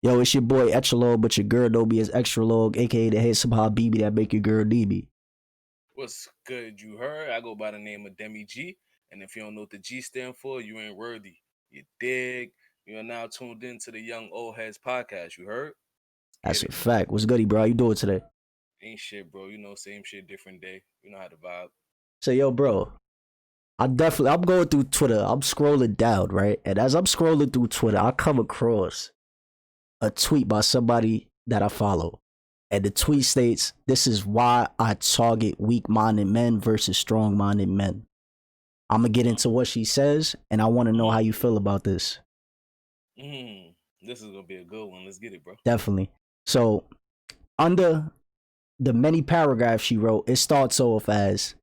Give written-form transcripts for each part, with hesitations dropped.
Yo, it's your boy Echelon, but your girl don't be as extra long, aka the handsome Habibi that make your girl need me. What's good? You heard? I go by the name of Demi G. And if you don't know what the G stand for, you ain't worthy. You dig? You are now tuned in to the Young Old Heads podcast. You heard? That's Get a it? fact. What's goody, bro? How you doing today? Ain't shit, bro. You know, same shit, different day. You know how to vibe. So, yo, bro, I'm going through Twitter. I'm scrolling down, right? And as I'm scrolling through Twitter, I come across a tweet by somebody that I follow. And the tweet states, "This is why I target weak-minded men versus strong-minded men." I'm gonna get into what she says, and I want to know how you feel about this. Mm. This is gonna be a good one. Let's get it, bro. Definitely. So, under the many paragraphs she wrote, it starts off as,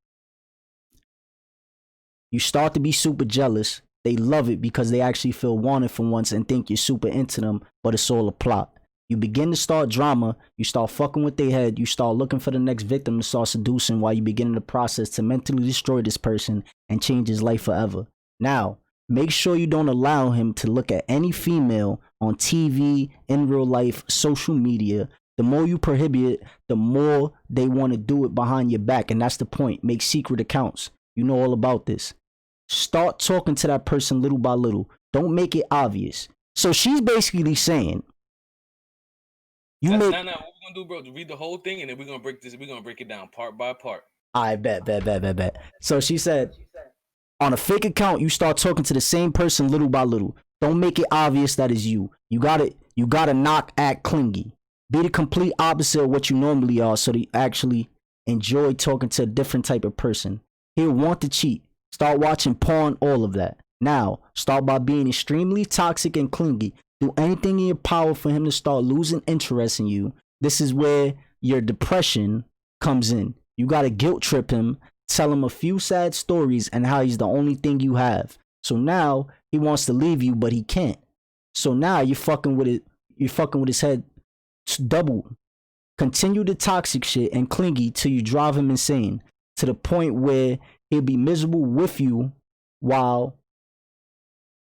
"You start to be super jealous. They love it because they actually feel wanted for once and think you're super into them, but it's all a plot. You begin to start drama. You start fucking with their head. You start looking for the next victim to start seducing while you begin the process to mentally destroy this person and change his life forever. Now, make sure you don't allow him to look at any female on TV, in real life, social media. The more you prohibit it, the more they want to do it behind your back. And that's the point. Make secret accounts. You know all about this. Start talking to that person little by little. Don't make it obvious." So she's basically saying, you That's make, not what we're gonna do, bro. To read the whole thing, and then we're gonna break this. We're gonna break it down part by part. I bet. So she said, on a fake account, you start talking to the same person little by little. Don't make it obvious that is you. You gotta not act clingy. Be the complete opposite of what you normally are so they actually enjoy talking to a different type of person. He'll want to cheat. Start watching porn, all of that. Now, start by being extremely toxic and clingy. Do anything in your power for him to start losing interest in you. This is where your depression comes in. You gotta guilt trip him, tell him a few sad stories and how he's the only thing you have. So now he wants to leave you, but he can't. So now you're fucking with it. You're fucking with his head double. Continue the toxic shit and clingy till you drive him insane to the point where he'll be miserable with you while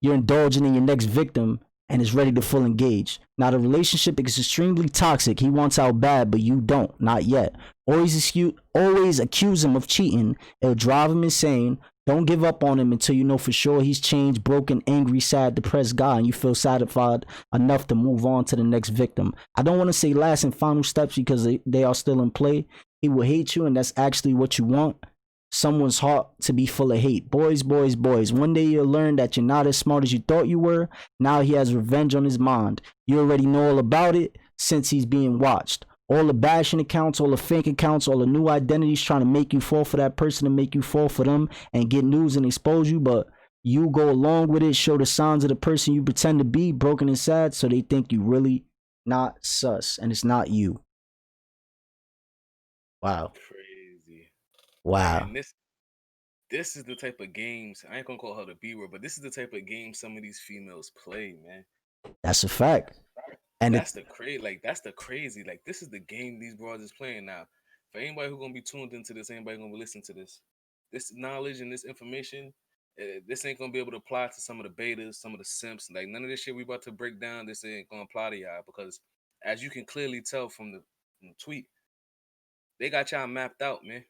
you're indulging in your next victim and is ready to full engage. Now the relationship is extremely toxic. He wants out bad, but you don't, not yet. Always accuse him of cheating. It'll drive him insane. Don't give up on him until you know for sure he's changed, broken, angry, sad, depressed guy, and you feel satisfied enough to move on to the next victim. I don't want to say last and final steps because they are still in play. He will hate you, and that's actually what you want. Someone's heart to be full of hate. Boys, boys, boys. One day you'll learn that you're not as smart as you thought you were. Now he has revenge on his mind. You already know all about it since he's being watched. All the bashing accounts, all the fake accounts, all the new identities trying to make you fall for that person and make you fall for them and get news and expose you. But you go along with it, show the signs of the person you pretend to be, broken and sad, so they think you really not sus and it's not you. Wow. Crazy. Wow. And this is the type of games I ain't gonna call her the B word, but this is the type of game some of these females play, man. That's a fact. And That's the crazy, like that's the crazy, like this is the game these broads is playing now. For anybody who gonna be tuned into this, anybody gonna be listening to this knowledge and this information, this ain't gonna be able to apply to some of the betas, some of the simps. Like none of this shit we about to break down, this ain't gonna apply to y'all because, as you can clearly tell from the tweet, they got y'all mapped out, man.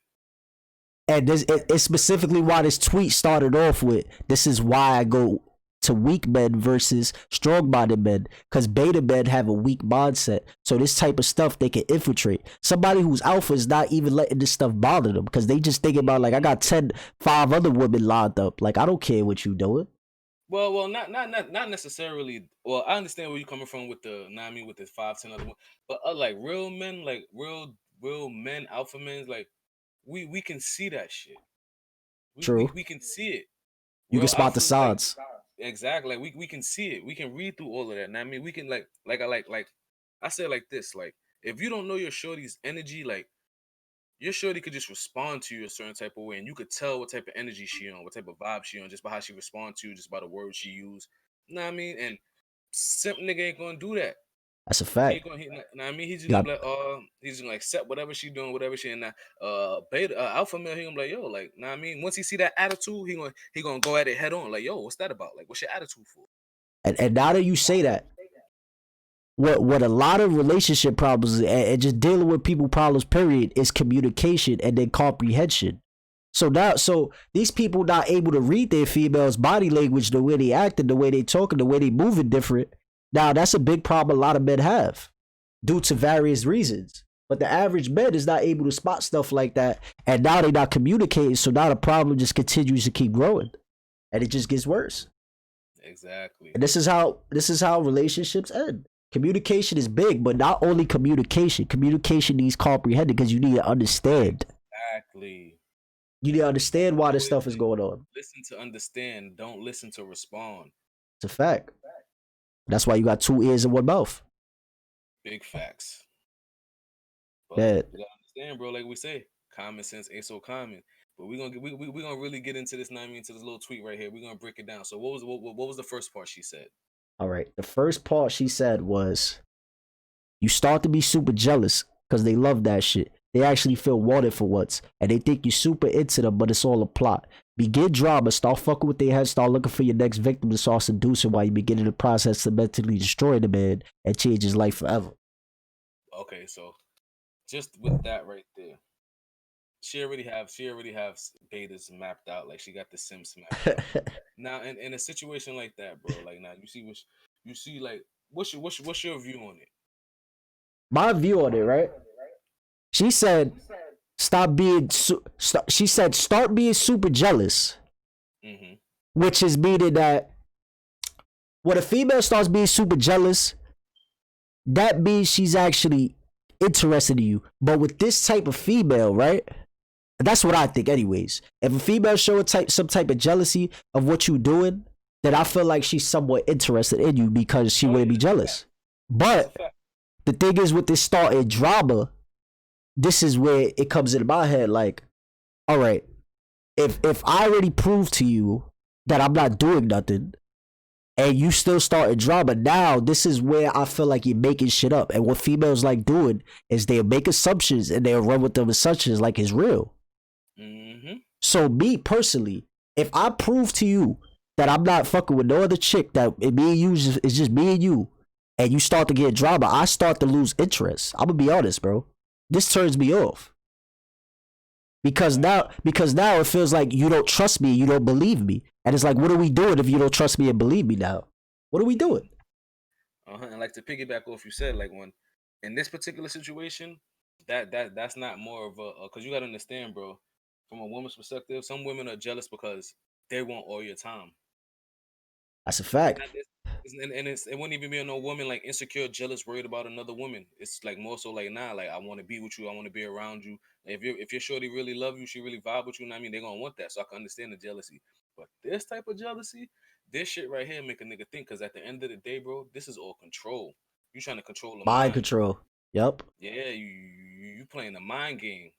and it's specifically why this tweet started off with, "This is why I go to weak bed versus strong body bed, because beta bed have a weak bod set, so this type of stuff they can infiltrate. Somebody who's alpha is not even letting this stuff bother them because they just think about, like, I got 5 other women lined up, like, I don't care what you doing." Well, not necessarily. Well, I understand where you're coming from with the, know what I mean, with the 5, 10 other one, but like real men, like real men, alpha men, like we can see that shit. We we, True. we can see it. You can Real spot the alphas, like signs. exactly, like we can see it. We can read through all of that. And I mean, we can like I say it like this, like if you don't know your shorty's energy, like your shorty could just respond to you a certain type of way, and you could tell what type of energy she on, what type of vibe she on, just by how she respond to you, just by the words she use. You know what I mean? And simp nigga ain't gonna do that. That's a He fact. gonna, he, know what I mean, he's just You gonna got be like, he's just gonna accept whatever she doing, whatever she, and that beta alpha male, he gonna be like, yo, like, know what I mean, once he see that attitude, he gonna go at it head on, like, yo, what's that about? Like, what's your attitude for? and now that you say that, what a lot of relationship problems and just dealing with people problems period is communication and then comprehension. So these people not able to read their females body language, the way they acting, the way they talking, the way they moving different. Now that's a big problem a lot of men have due to various reasons. But the average man is not able to spot stuff like that, and now they not communicating. So now the problem just continues to keep growing, and it just gets worse. Exactly. And this is how relationships end. Communication is big, but not only communication. Communication needs comprehending because you need to understand. Exactly. You need to understand why this Always stuff is going on. listen to understand. Don't listen to respond. It's a fact. That's why you got two ears and one mouth. Big facts. But Yeah. you gotta understand, bro. Like we say, common sense ain't so common. But we gonna really get into this. I mean, to this little tweet right here. We're gonna break it down. So what was the first part she said? All right. The first part she said was, you start to be super jealous because they love that shit. They actually feel wanted for once, and they think you're super into them, but it's all a plot. Begin drama, start fucking with their head, start looking for your next victim to start seducing while you beginning the process to mentally destroy the man and change his life forever. Okay, so just with that right there, she already have betas mapped out. Like she got the Sims mapped out. Now in a situation like that, bro, like now you see like what's your view on it? My view on it, right? She said, stop being. She said, start being super jealous, Mm-hmm. which is meaning that when a female starts being super jealous, that means she's actually interested in you. But with this type of female, right? That's what I think, anyways. If a female show some type of jealousy of what you doing, then I feel like she's somewhat interested in you because she wouldn't be jealous. But the thing is, with this starting drama, this is where it comes into my head. Like, all right, if I already proved to you that I'm not doing nothing, and you still starting drama, now this is where I feel like you're making shit up. And what females like doing is they'll make assumptions and they'll run with them assumptions like it's real. Mm-hmm. So me personally, if I prove to you that I'm not fucking with no other chick, that me and you is just me and you start to get drama, I start to lose interest. I'm gonna be honest, bro. This turns me off. Because now it feels like you don't trust me, you don't believe me. And it's like, what are we doing if you don't trust me and believe me now? What are we doing? And like to piggyback off you said, like when in this particular situation, that's not more of a because you gotta understand, bro. From a woman's perspective, some women are jealous because they want all your time. That's a fact. And it wouldn't even be no woman like insecure, jealous, worried about another woman. It's like more so like nah, like I want to be with you, I want to be around you. If your shorty really love you, she really vibe with you. I mean, they're gonna want that. So I can understand the jealousy. But this type of jealousy, this shit right here make a nigga think. Cause at the end of the day, bro, this is all control. You trying to control the Mind mind. control. Yep. Yeah, you playing the mind game.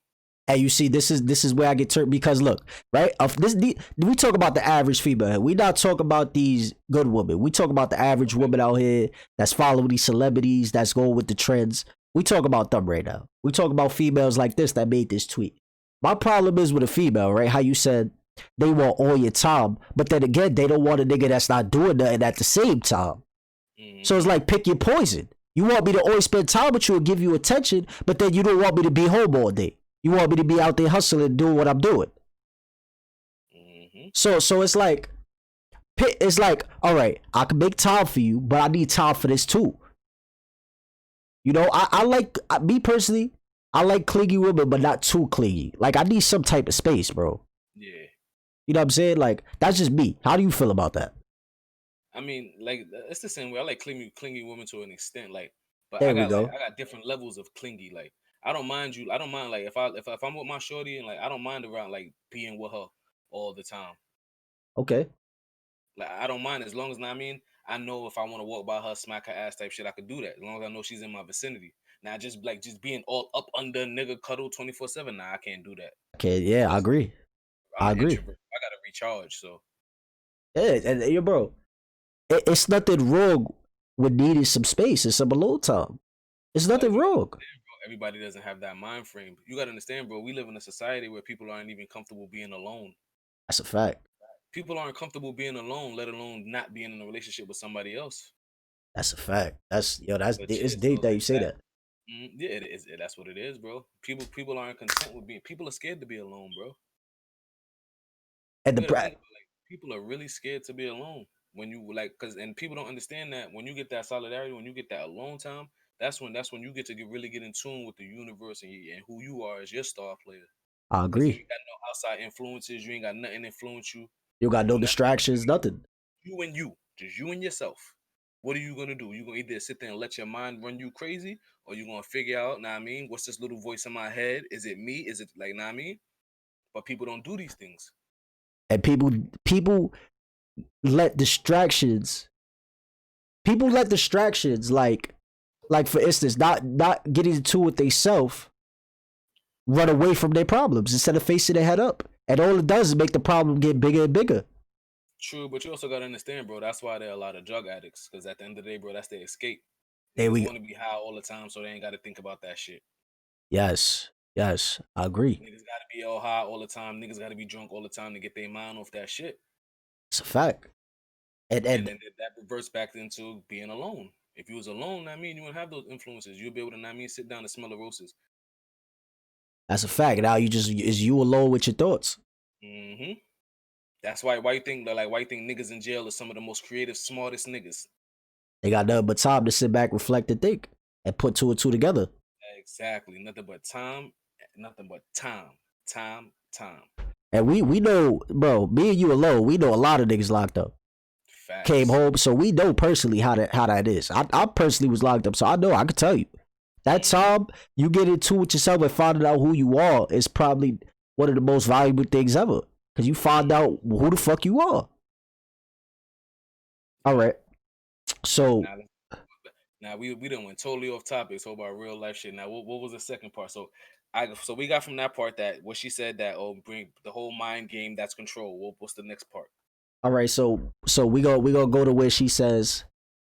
And you see, this is where I get turned because look, right? We talk about the average female. We not talk about these good women. We talk about the average woman out here that's following these celebrities, that's going with the trends. We talk about them right now. We talk about females like this that made this tweet. My problem is with a female, right? How you said they want all your time, but then again, they don't want a nigga that's not doing nothing at the same time. So it's like pick your poison. You want me to always spend time with you and give you attention, but then you don't want me to be home all day. You want me to be out there hustling and doing what I'm doing. Mm-hmm. So it's like, all right, I can make time for you, but I need time for this too. You know, I like, me personally, I like clingy women, but not too clingy. Like, I need some type of space, bro. Yeah. You know what I'm saying? Like, that's just me. How do you feel about that? I mean, like it's the same way. I like clingy women to an extent, like, but There we go. I got different levels of clingy. Like, I don't mind you. I don't mind like if I'm with my shorty and like I don't mind around like being with her all the time. Okay. Like I don't mind as long as I know if I want to walk by her, smack her ass type shit, I could do that as long as I know she's in my vicinity. Now just being all up under nigga cuddle 24/7. Nah, I can't do that. Okay. Yeah, I agree. I'm I an agree. introvert. I gotta recharge. So Yeah, and bro, it's nothing wrong with needing some space and some alone time. It's nothing wrong. everybody doesn't have that mind frame. You gotta understand, bro. We live in a society where people aren't even comfortable being alone. That's a fact. People aren't comfortable being alone, let alone not being in a relationship with somebody else. That's a fact. That's But it's shit, deep so that you like say that. that. Yeah, it is. That's what it is, bro. People aren't content with being. People are scared to be alone, bro. And You the gotta think about like people are really scared to be alone when you like because and people don't understand that when you get that solidarity, when you get that alone time, that's when you get to really get in tune with the universe and who you are as your star player. I Because you agree. ain't got no outside influences, you ain't got nothing influence you. You got no You nothing. distractions, nothing. You and you, just you and yourself. What are you gonna do? You gonna either sit there and let your mind run you crazy, or you gonna figure out, know what I mean, what's this little voice in my head? Is it me? Is it like, know what I mean? But people don't do these things. And people let distractions let distractions like for instance, not getting into it they self run away from their problems instead of facing their head up. And all it does is make the problem get bigger and bigger. True, but you also gotta understand, bro. That's why there are a lot of drug addicts. Because at the end of the day, bro, that's their escape. There Niggas we want to be high all the time, so they ain't got to think about that shit. Yes. Yes. I agree. Niggas got to be all high all the time. Niggas got to be drunk all the time to get their mind off that shit. It's a fact. And And then that reverts back into being alone. If you was alone, I mean, you wouldn't have those influences. You'll be able to, I mean, sit down and smell the roses. that's a fact. Now you just is you alone with your thoughts. hmm That's why you think that, like, why you think niggas in jail are some of the most creative, smartest niggas. They got nothing but time to sit back, reflect, and think, and put two and two together. Exactly. Nothing but time. Nothing but time. Time. Time. And we know, bro, me and you alone, we know a lot of niggas locked up. Came Facts. home, so we know personally how that is. I personally was locked up, so I know I could tell you. That time you get into it yourself and finding out who you are is probably one of the most valuable things ever. Cause you find out who the fuck you are. All right. So Now, now we done went totally off topic. So about real life shit. Now, what was the second part? So we got from that part that what she said that bring the whole mind game that's control. What's the next part? all right, so we gonna go to where she says,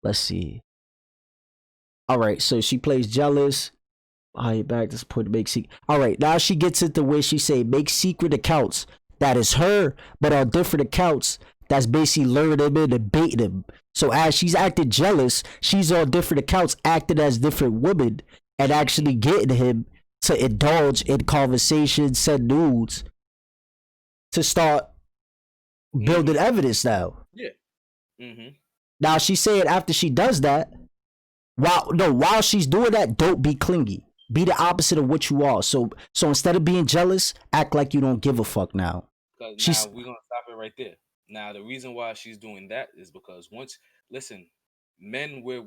let's see. All right, so she plays jealous. I back this point to make secret. All right, now she gets into where she say make secret accounts that is her, but on different accounts that's basically luring him in and baiting him. So as she's acting jealous, she's on different accounts acting as different women and actually getting him to indulge in conversations, send nudes to start building evidence now. Yeah. Mm-hmm. Now she's saying after she does that, while she's doing that, don't be clingy. Be the opposite of what you are. So instead of being jealous, act like you don't give a fuck now. Because now She's we're gonna stop it right there. Now the reason why she's doing that is because once listen, men we're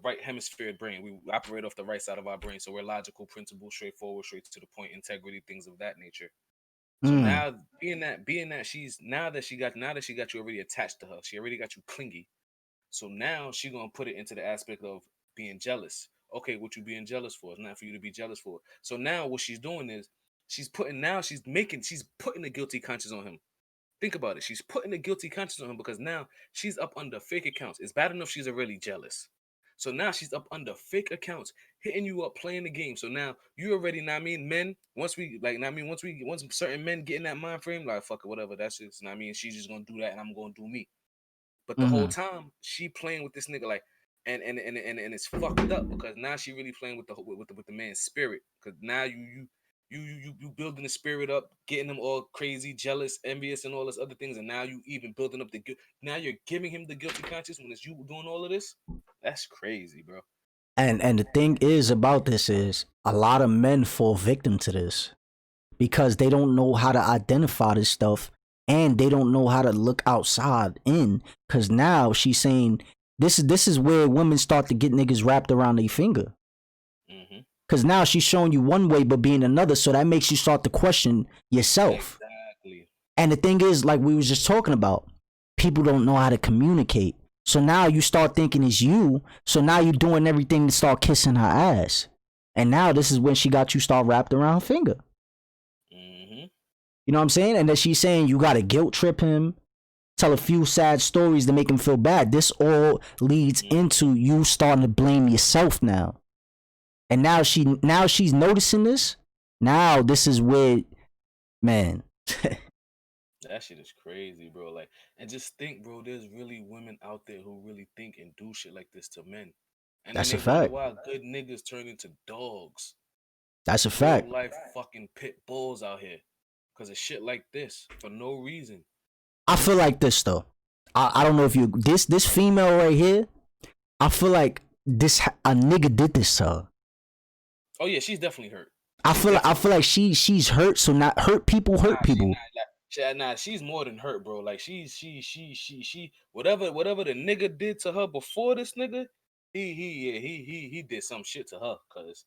right hemisphere brain. We operate off the right side of our brain, so we're logical, principle, straightforward, straight to the point, integrity, things of that nature. So mm, now being that she's now that she got you already attached to her, she already got you clingy. So now she gonna put it into the aspect of being jealous. Okay, what you being jealous for? It's not for you to be jealous for. So now what she's doing is she's putting the guilty conscience on him. Think about it. She's putting the guilty conscience on him because now she's up under fake accounts. It's bad enough she's already jealous. So now she's up under fake accounts, hitting you up, playing the game. So now you already, know what I mean, men, once we like, know what I mean, once certain men get in that mind frame, like fuck it, whatever, that's just, know what I mean, she's just gonna do that and I'm gonna do me. But the whole mm, time she playing with this nigga like, and it's fucked up because now she really playing with the man's spirit. Because now you building the spirit up, getting him all crazy, jealous, envious, and all this other things, and now you even building up the guilt. Now you're giving him the guilty conscience when it's you doing all of this. That's crazy, bro. and the thing is about this is a lot of men fall victim to this because they don't know how to identify this stuff and they don't know how to look outside in. Cause now she's saying this is where women start to get niggas wrapped around their finger. Mm-hmm. Cause now she's showing you one way but being another, so that makes you start to question yourself. Exactly. And the thing is, like we was just talking about, people don't know how to communicate. So now you start thinking it's you. So now you're doing everything to start kissing her ass. And now this is when she got you start wrapped around her finger. Mm-hmm. You know what I'm saying? And then she's saying you gotta guilt trip him, tell a few sad stories to make him feel bad. This all leads into you starting to blame yourself now. And now she's noticing this. Now this is where, man. That shit is crazy, bro. Like, and just think, bro, there's really women out there who really think and do shit like this to men. And then That's a they wonder fact. why good niggas turn into dogs. That's a Real fact. life fucking pit bulls out here. Cause of shit like this. For no reason. I feel like this though. I don't know if you this female right here. I feel like this a nigga did this to her. Oh yeah, she's definitely hurt. I feel like she's hurt. So not hurt people hurt people. She's more than hurt, bro. Like she whatever the nigga did to her before this nigga, he did some shit to her, cause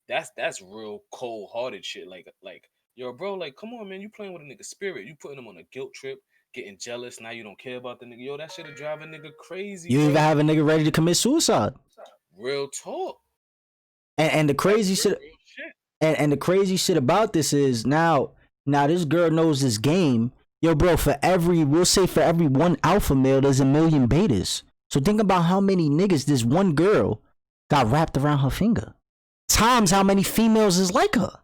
that's real cold hearted shit. Like yo, bro, like come on, man, you playing with a nigga spirit, you putting him on a guilt trip, getting jealous. Now you don't care about the nigga. Yo, that shit'll drive a nigga crazy, You even bro. have a nigga ready to commit suicide. Real talk. And the crazy shit. And the crazy shit about this is now this girl knows this game. Yo, bro, for every one alpha male, there's a million betas. So think about how many niggas this one girl got wrapped around her finger. Times how many females is like her.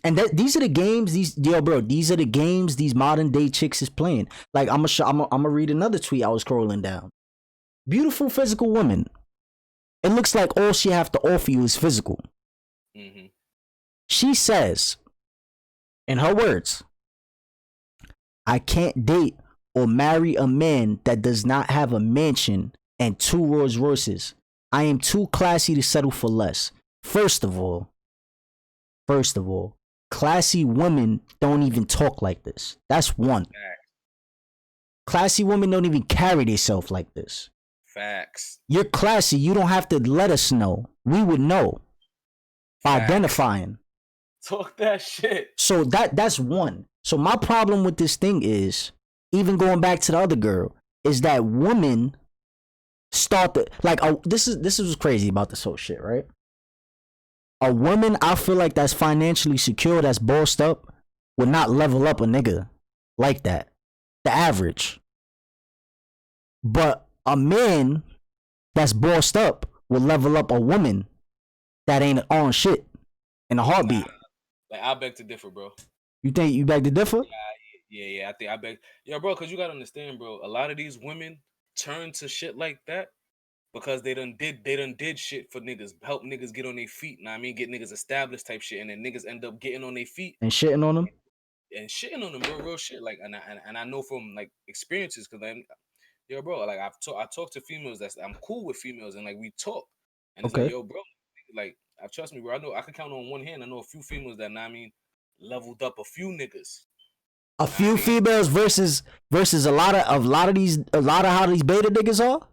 And these are the games these are the games these modern day chicks is playing. Like I'm gonna read another tweet I was scrolling down. Beautiful physical woman. It looks like all she have to offer you is physical. Mm-hmm. She says, in her words, I can't date or marry a man that does not have a mansion and 2 Rolls Royces. I am too classy to settle for less. First of all, classy women don't even talk like this. That's one. Classy women don't even carry themselves like this. Facts. You're classy. You don't have to let us know. We would know by identifying. Talk that shit. So that's one. So my problem with this thing is, even going back to the other girl, is that women start the like. This is what's crazy about this whole shit, right? A woman, I feel like that's financially secure, that's bossed up, would not level up a nigga like that. The average. But a man that's bossed up will level up a woman that ain't on shit in a heartbeat. Like I beg to differ, bro. You think you beg to differ? Yeah. I think I beg. Yeah, bro, because you gotta understand, bro. A lot of these women turn to shit like that because they done did shit for niggas, help niggas get on their feet. Know what I mean, get niggas established type shit, and then niggas end up getting on their feet and shitting on them. And shitting on them, real shit. Like, and I know from like experiences, because yo, bro, like I talk to females. I'm cool with females, and like we talk, and it's like, yo, bro, like trust me, bro. I know I can count on one hand. I know a few females that, I mean, leveled up a few niggas. A few females versus a lot of how these beta niggas are.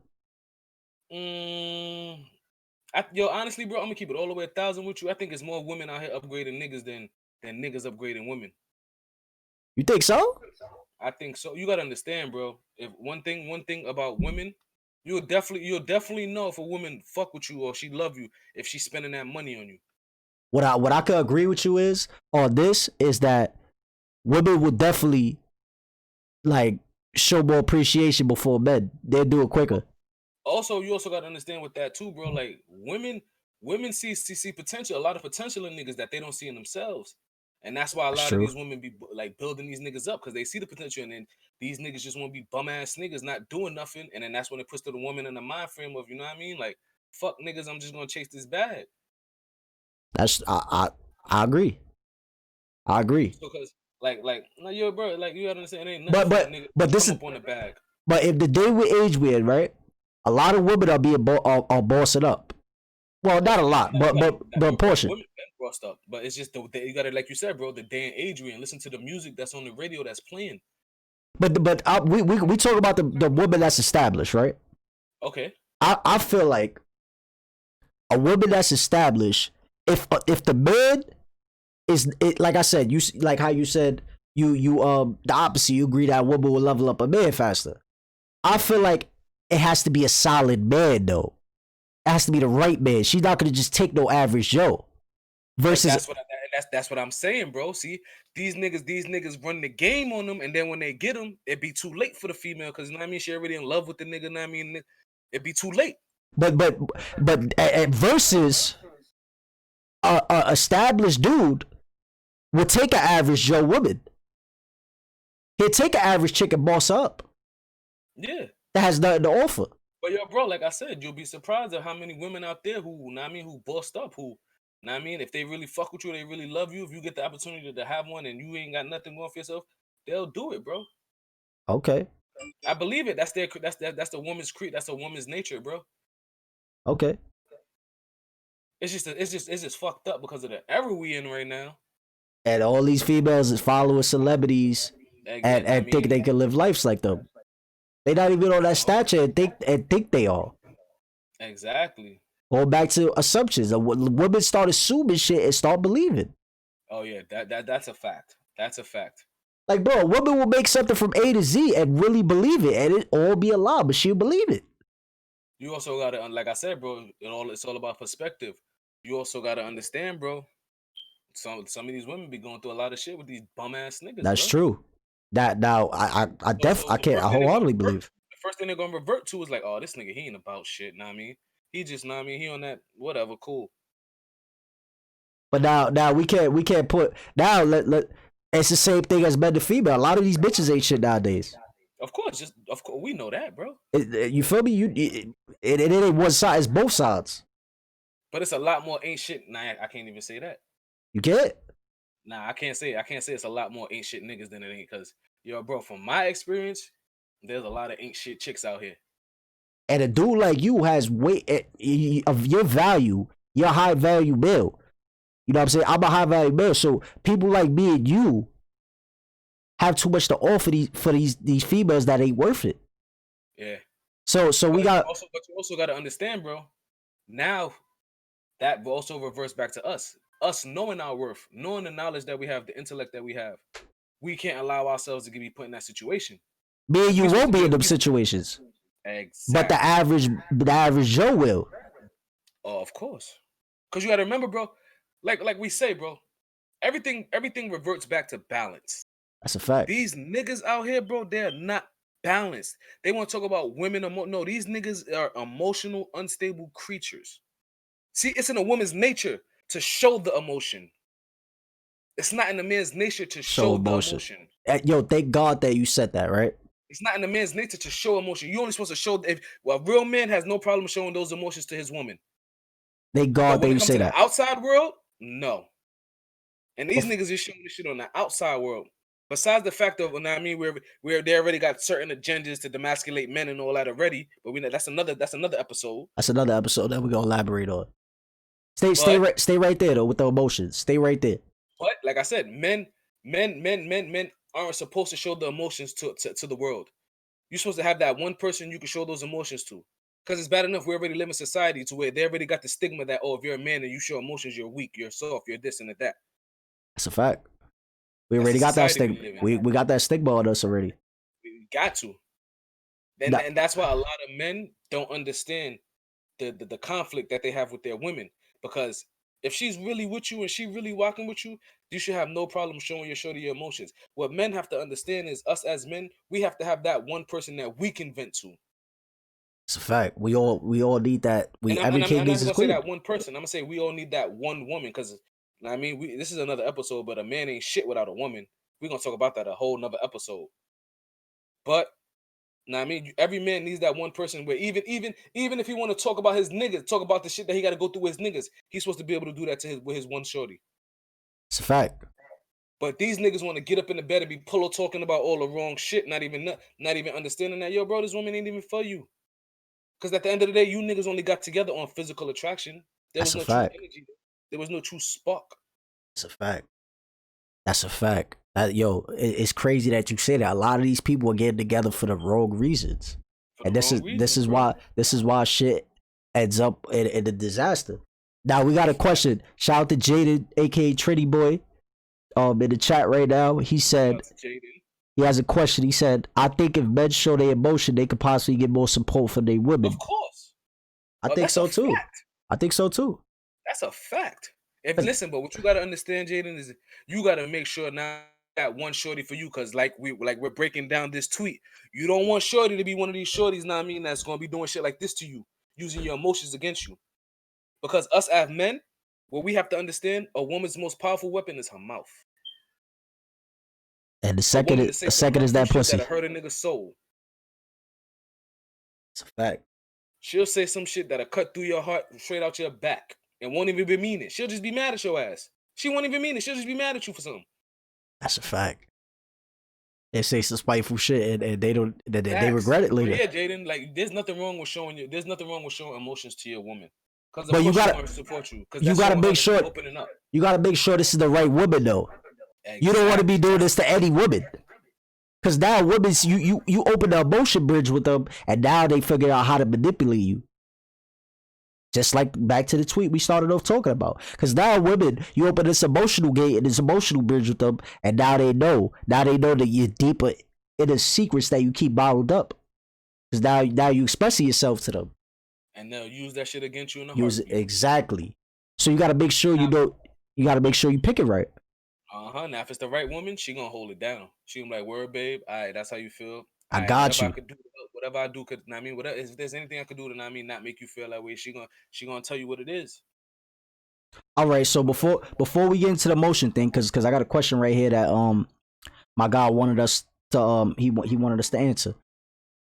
Yo, honestly, bro, I'm gonna keep it all the way 1,000 with you. I think it's more women out here upgrading niggas than niggas upgrading women. You think so? I think so. You gotta understand, bro. If one thing about women, you'll definitely know if a woman fuck with you or she love you if she's spending that money on you. What I could agree with you is on this is that women would definitely like show more appreciation before bed. They'll do it quicker. Also, you also gotta understand with that too, bro. Like women see potential, a lot of potential in niggas that they don't see in themselves. And that's why a lot of these women be like building these niggas up because they see the potential, and then these niggas just want to be bum ass niggas not doing nothing, and then that's when it puts to the woman in the mind frame of, you know what I mean, like fuck niggas, I'm just gonna chase this bag. That's I agree. I agree. Because like yo, bro, like you gotta understand, it ain't nothing. But this is up on the bag. But if the day we age with, right, a lot of women are bossing up. Well, not a lot, but a portion. Women bossed up, but it's just you gotta, like you said, bro, the day and age we in. Listen to the music that's on the radio that's playing. But we talk about the woman that's established, right? Okay. I feel like a woman that's established, if the man is it, like I said, you like how you said you the opposite. You agree that a woman will level up a man faster. I feel like it has to be a solid man though. It has to be the right man. She's not gonna just take no average Joe. Versus that's what I'm saying, bro. See, these niggas run the game on them, and then when they get them, it be too late for the female, because you know what I mean, she already in love with the nigga. You know what I mean, it be too late. But versus a established dude would take an average Joe woman. He'll take an average chick and boss up. Yeah. That has nothing to offer. But yo, bro, like I said, you'll be surprised at how many women out there who, who bossed up, who, if they really fuck with you, they really love you. If you get the opportunity to have one and you ain't got nothing going for yourself, they'll do it, bro. Okay. I believe it. That's the woman's that's a woman's nature, bro. Okay. It's just fucked up because of the era we in right now. And all these females is following celebrities Again, and think they can live lives like them. They not even on that stature and think they are. Exactly. Going back to assumptions. Women start assuming shit and start believing. Oh yeah, that's a fact. That's a fact. Like, bro, a woman will make something from A to Z and really believe it, and it all be a lie, but she'll believe it. You also gotta, like I said, bro, it's all about perspective. You also gotta understand, bro. Some of these women be going through a lot of shit with these bum ass niggas. That's bro. true. I wholeheartedly believe. The first thing they're gonna revert to is like, oh, this nigga, he ain't about shit. Know what I mean? He just, know what I mean? He on that whatever, cool. But now we can't put now. Let it's the same thing as men to female. A lot of these bitches ain't shit nowadays. Of course, we know that, bro. You feel me? It ain't one side. It's both sides. But it's a lot more ain't shit. Nah, I can't even say that. You can't. Nah, I can't say it's a lot more ain't shit niggas than it ain't. Cause yo, bro, from my experience, there's a lot of ain't shit chicks out here. And a dude like you has weight of your value, your high value bill. You know what I'm saying? I'm a high value bill, so people like me and you have too much to offer these females that ain't worth it. Yeah. So we got. But you also got to understand, bro. Now that will also reverse back to us. Us knowing our worth, knowing the knowledge that we have, the intellect that we have, we can't allow ourselves to be put in that situation. Me and you won't be in them situations. Exactly. But the average Joe will. Oh, of course. Because you got to remember, bro. Like we say, bro. Everything reverts back to balance. That's a fact. These niggas out here, bro, they're not balanced. They want to talk about women. No, these niggas are emotional, unstable creatures. See, it's in a woman's nature to show the emotion. It's not in a man's nature to show the emotion. Yo, thank God that you said that, right? It's not in a man's nature to show emotion. You're only supposed to show a real man has no problem showing those emotions to his woman. Thank God that you say that. The outside world, no. And these niggas is showing this shit on the outside world. Besides the fact of, where they already got certain agendas to demasculate men and all that already, but that's another episode. That's another episode that we're gonna elaborate on. Stay right there though with the emotions. Stay right there. But like I said, men aren't supposed to show the emotions to the world. You're supposed to have that one person you can show those emotions to. Because it's bad enough we already live in society to where they already got the stigma that, oh, if you're a man and you show emotions, you're weak, you're soft, you're this and that. That's a fact. We already got that stigma. We got that stigma on us already. We got to. And that's why a lot of men don't understand the conflict that they have with their women. Because if she's really with you and she really walking with you, you should have no problem showing your emotions. What men have to understand is us as men, we have to have that one person that we can vent to. It's a fact. We all need that. Every king needs his queen. I'm not gonna say that one person. I'm gonna say we all need that one woman because this is another episode, but a man ain't shit without a woman. We're gonna talk about that a whole nother episode. But every man needs that one person where even if he want to talk about his niggas, talk about the shit that he got to go through with his niggas, he's supposed to be able to do that with his one shorty. It's a fact. But these niggas want to get up in the bed and be pillow talking about all the wrong shit, not even understanding that, yo, bro, this woman ain't even for you. Because at the end of the day, you niggas only got together on physical attraction. There was no true energy. There was no true spark. It's a fact. That's a fact. It's crazy that you say that. A lot of these people are getting together for the wrong reasons, and this is why shit ends up in a disaster. Now we got a question. Shout out to Jaden, aka Trinity Boy, in the chat right now. He said he has a question. He said, "I think if men show their emotion, they could possibly get more support from their women." Of course, I think so too. I think so too. That's a fact. Listen, but what you gotta understand, Jaden, is you gotta make sure now that one shorty for you, because we're breaking down this tweet. You don't want shorty to be one of these shorties, that's gonna be doing shit like this to you, using your emotions against you. Because us as men, what we have to understand, a woman's most powerful weapon is her mouth. And the A second woman is to say the some second is hurtful that shit pussy. that'll hurt a nigga's soul. It's a fact. She'll say some shit that'll cut through your heart straight out your back and won't even be mean it. She'll just be mad at your ass. She won't even mean it. She'll just be mad at you for something. That's a fact. They say some spiteful shit and they don't they Facts. regret it But later. yeah, Jaden, like there's nothing wrong with showing you. There's nothing wrong with showing emotions to your woman. Because of But course she's gonna support you. Because you that's gotta showing her make that you sure opening up. you gotta make sure this is the right woman though. You don't want to be Exactly. doing this to any woman. Cause now women, you open the emotion bridge with them, and now they figure out how to manipulate you. Just like back to the tweet we started off talking about. Cause now women, you open this emotional gate and this emotional bridge with them, and now they know. Now they know that you're deeper in the secrets that you keep bottled up. Cause now you expressing yourself to them. And they'll use that shit against you in a Use it heartbeat. exactly. So you gotta make sure you know. You gotta make sure you pick it right. Now if it's the right woman, she gonna hold it down. She gonna be like, "Word, babe. All right, that's how you feel. I All right, got whatever I you. could do, whatever I do, could I mean, whatever. If there's anything I could do to, not make you feel that way, she gonna tell you what it is. All right. So before we get into the motion thing, cause I got a question right here that my guy wanted us to he wanted us to answer.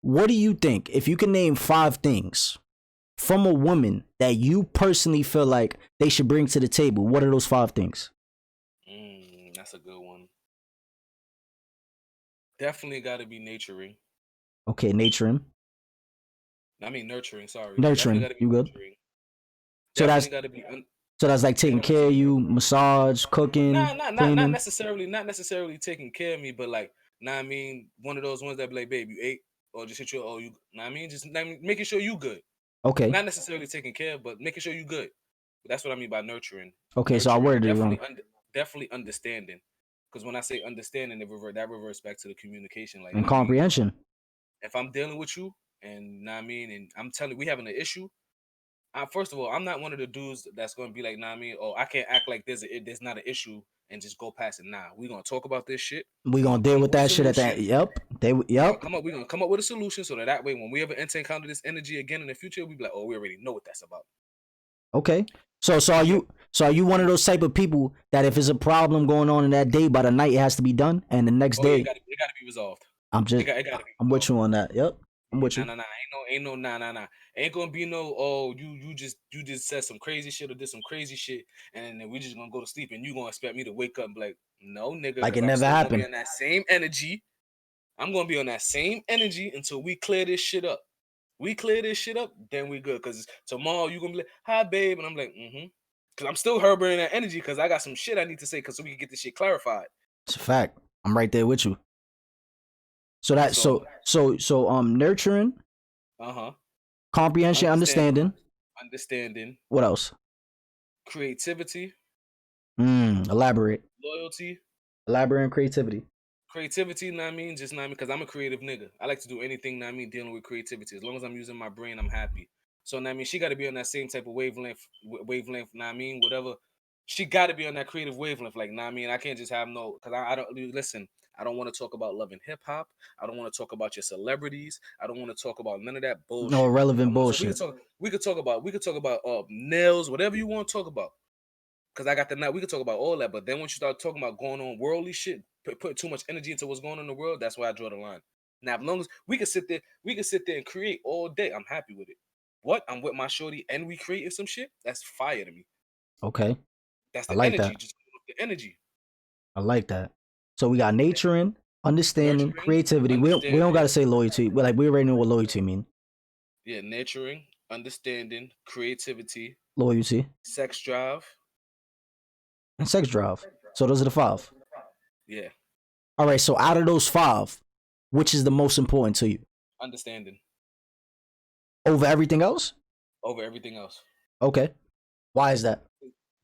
What do you think if you can name 5 things from a woman that you personally feel like they should bring to the table? What are those 5 things? That's a good one. Definitely got to be nurturing. Okay, nurturing. I mean nurturing. Sorry, definitely Nurturing. got to be You good? nurturing. So Definitely that's got to be. so that's like taking care of you, massage, cooking, Not cleaning. necessarily taking care of me, but like, I mean, one of those ones that be like, babe, you ate, or just hit you, oh, you, I mean, just making sure you good. Okay. Not necessarily taking care, but making sure you good. That's what I mean by nurturing. Okay, so I Nurturing, worded it wrong. definitely understanding. Because when I say understanding, that reverts back to the communication. Like, And I mean, comprehension. if I'm dealing with you, and I mean, and I'm telling you, we having an issue. First of all, I'm not one of the dudes that's gonna be like, I mean, oh, I can't act like there's not an issue and just go past it. Nah, we gonna talk about this shit. We We're gonna gonna deal come with up with a that shit at that. solution. Yep. Yep. We're gonna come up with a solution so that way when we ever encounter this energy again in the future, we be like, oh, we already know what that's about. Okay. So are you one of those type of people that if there's a problem going on in that day, by the night it has to be done, and the next Oh yeah, day it gotta be resolved. I'm just It gotta be I'm with resolved. you on that. Yep. I'm with you. Nah. Nah. Ain't gonna be no. Oh, you just said some crazy shit or did some crazy shit, and then we just gonna go to sleep, and you gonna expect me to wake up and be like, no, nigga, Like because it I'm never still gonna be happened. on that same energy. I'm gonna be on that same energy until we clear this shit up. We clear this shit up, then we good. Cause tomorrow you gonna be like, hi babe, and I'm like, Cause I'm still harboring that energy because I got some shit I need to say, cause so we can get this shit clarified. It's a fact. I'm right there with you. So that So nurturing, uh-huh. comprehension, understanding. Understanding, What else? creativity, Elaborate. loyalty. Elaborate and creativity. Creativity, know what I mean? Just know what I mean? Because I'm a creative nigga. I like to do anything, know what I mean, dealing with creativity. As long as I'm using my brain, I'm happy. So know what I mean, she got to be on that same type of wavelength, know what I mean? Whatever. She got to be on that creative wavelength. Like, know what I mean? I can't just have no, because I don't, listen, I don't want to talk about loving hip hop. I don't want to talk about your celebrities. I don't want to talk about none of that No bullshit. irrelevant We bullshit. we could talk about nails, whatever you want to talk about. Cause I got the night. We could talk about all that, but then once you start talking about going on worldly shit, put too much energy into what's going on in the world, that's why I draw the line. Now, as long as we can sit there and create all day, I'm happy with it. What? I'm with my shorty and we creating some shit? That's fire to me. Okay. That's I the like energy. that. Just the energy. I like that. So we got nurturing, understanding, Nurturing, creativity. We don't gotta understanding. say loyalty. But like we already know what loyalty mean. Yeah, nurturing, understanding, creativity, Loyalty sex drive. and sex drive. So those are the 5. Yeah, All right. So out of those 5, which is the most important to you understanding over everything else? over everything else. Okay. Why is that?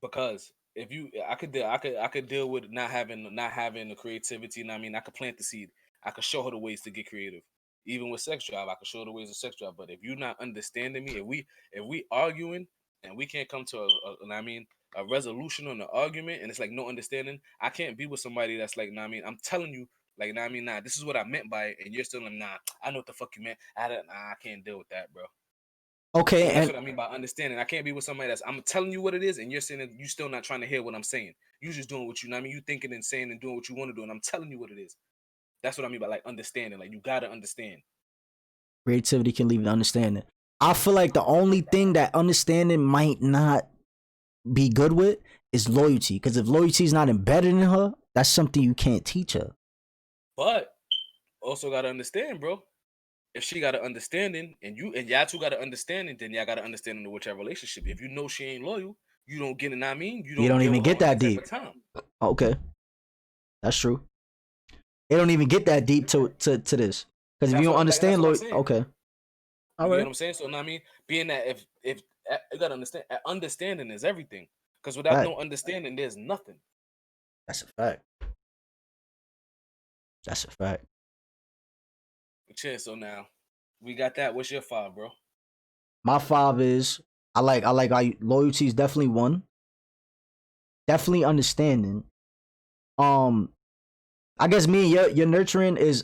Because if you, I could deal with not having the creativity. And I mean, I could plant the seed. I could show her the ways to get creative. Even with sex drive, I could show her the ways of sex drive. But if you're not understanding me, if we arguing and we can't come to I mean a resolution on the argument, and it's like no understanding, I can't be with somebody that's like, I mean, I'm telling you. Like, nah, I mean, nah, this is what I meant by it, and you're still like, nah, I know what the fuck you meant. Nah, I can't deal with that, bro. Okay, So that's and what I mean by understanding. I can't be with somebody that's I'm telling you what it is, and you're saying that you still not trying to hear what I'm saying. You just doing what you know what I mean. You thinking and saying and doing what you want to do, and I'm telling you what it is. That's what I mean by like understanding. Like you gotta understand. creativity can lead to understanding. I feel like the only thing that understanding might not be good with is loyalty. Because if loyalty is not embedded in her, that's something you can't teach her. But also gotta understand, bro. If she got an understanding and you and y'all two got an understanding, then y'all got an understanding of what your relationship. If you know she ain't loyal, you don't get it. I mean, you You don't don't deal even with her get on that that type deep. of time. Okay, that's true. It don't even get that deep to this. Because if you don't That's understand what I'm loyalty, saying. okay, all You get right, what I'm saying? So I mean, being that if you gotta understand, understanding is everything. Because without fact. no understanding, there's nothing. That's a fact. That's a fact. Cheers. So now we got that. What's your 5, bro? My 5 is loyalty is definitely one. Definitely understanding. Um, I guess me and your nurturing is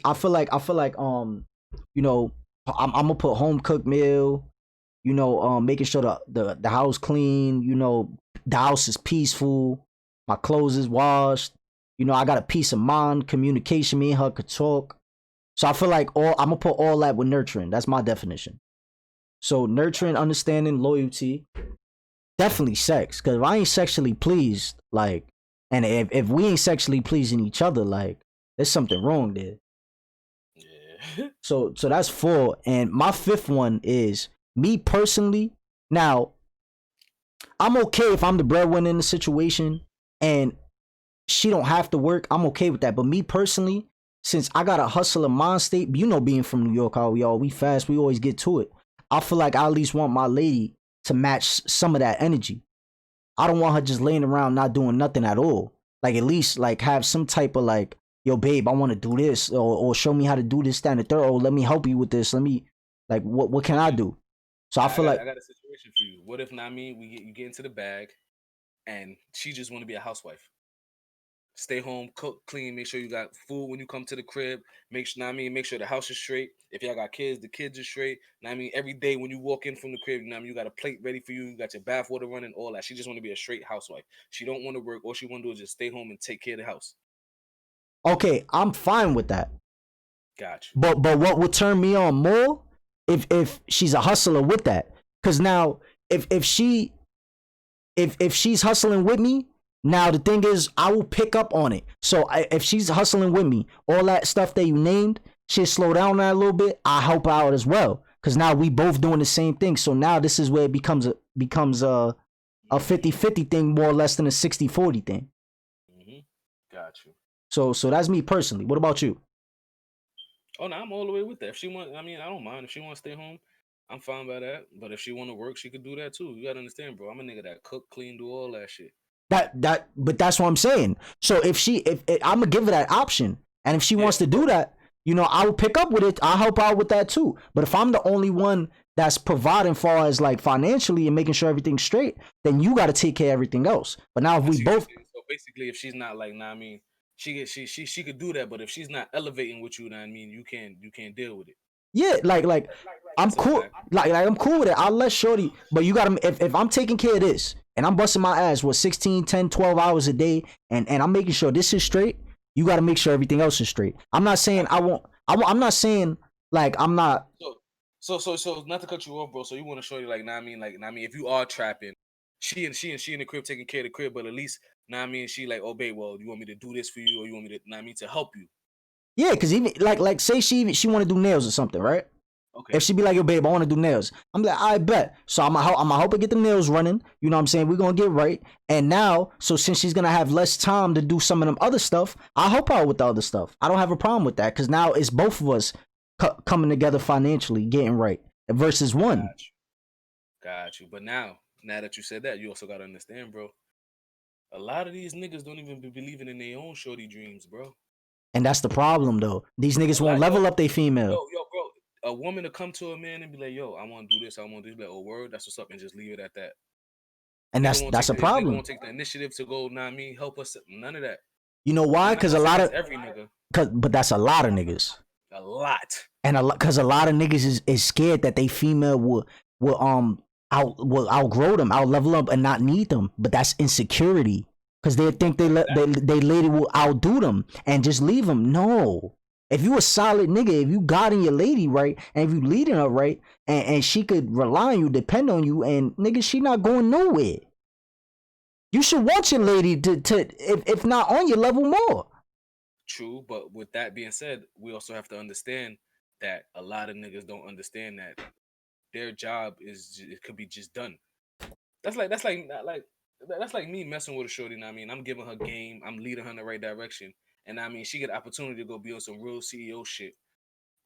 you know, I'm gonna put home cooked meal, making sure the house clean, the house is peaceful, my clothes is washed, I got a peace of mind, communication, me and her could talk. So I feel like I'm gonna put all that with nurturing. That's my definition. So nurturing, understanding, loyalty, definitely sex. Cause if I ain't sexually pleased, like, and if we ain't sexually pleasing each other, like, there's something wrong there. Yeah. So that's 4, and my 5th one is me personally. Now I'm okay if I'm the breadwinner in the situation, and she don't have to work. I'm okay with that. But me personally, since I got a hustler mind state, being from New York, how we fast, we always get to it. I feel like I at least want my lady to match some of that energy. I don't want her just laying around not doing nothing at all. Like at least like have some type of like, yo, babe, I want to do this, or show me how to do this, that, and the third. Or let me help you with this. Let me like what can I do? So I feel like I got a situation for you. What if not me? You get into the bag, and she just want to be a housewife. Stay home, cook, clean, make sure you got food when you come to the crib. Make sure, make sure the house is straight. If y'all got kids, the kids are straight. Every day when you walk in from the crib, you got a plate ready for you. You got your bath water running, all that. She just want to be a straight housewife. She don't want to work. All she want to do is just stay home and take care of the house. okay, I'm fine with that. Got you. But what would turn me on more if she's a hustler with that? Because now if she's hustling with me, now the thing is I will pick up on it. So if she's hustling with me, all that stuff that you named, she'll slow down that a little bit. I help out as well. Cause now we both doing the same thing. So now this is where it becomes a 50-50 thing more or less than a 60-40 thing. Mm-hmm. Got you. So that's me personally. What about you? Oh no, I'm all the way with that. If she want, I don't mind. If she want to stay home, I'm fine by that. But if she want to work, she could do that too. You gotta understand, bro. I'm a nigga that cook, clean, do all that shit. But that's what I'm saying. So if I'm gonna give her that option, and if she wants to do that, I will pick up with it. I'll help out with that too. But if I'm the only one that's providing far as like financially and making sure everything's straight, then you got to take care of everything else. But now if we both, so basically, if she's not like, she could do that. But if she's not elevating with you, you can't deal with it. yeah, like I'm cool. Like I'm cool with it. I'll let shorty. But you gotta if I'm taking care of this and I'm busting my ass with 16, 10, 12 hours a day, and I'm making sure this is straight, you gotta make sure everything else is straight. I'm not saying I'm not saying like I'm not. So not to cut you off, bro. So you want to show you if you are trapping, she in the crib taking care of the crib, but at least she like, oh babe, well, you want me to do this for you, or you want me to to help you? Yeah, cause even like say she want to do nails or something, right? Okay. If she be like, yo, babe, I want to do nails, I'm like, I bet. So I'm gonna help her get the nails running. You know what I'm saying? We're gonna get right. And now, so since she's gonna have less time to do some of them other stuff, I'll help her out with the other stuff. I don't have a problem with that because now it's both of us coming together financially, getting right versus one. Got you. But now that you said that, you also gotta understand, bro. A lot of these niggas don't even be believing in their own shorty dreams, bro. And that's the problem, though. These niggas won't level up their female. Yo, bro. A woman to come to a man and be like, yo, I want to do this, I want to do that. Oh, word, that's what's up, and just leave it at that. And that's a problem. They won't take the initiative to go, help us. None of that. You know why? Because a lot of every nigga. But that's a lot of niggas. A lot. And because a lot of niggas is scared that they female will outgrow them, out level up, and not need them. But that's insecurity because they think they lady will outdo them and just leave them. No. If you a solid nigga, if you guiding your lady right, and if you leading her right, and she could rely on you, depend on you, and nigga, she not going nowhere. You should want your lady to if not on your level more. True, but with that being said, we also have to understand that a lot of niggas don't understand that their job it could be just done. That's like me messing with a shorty. Know what I mean, I'm giving her game, I'm leading her in the right direction, and I mean, she get opportunity to go be on some real CEO shit,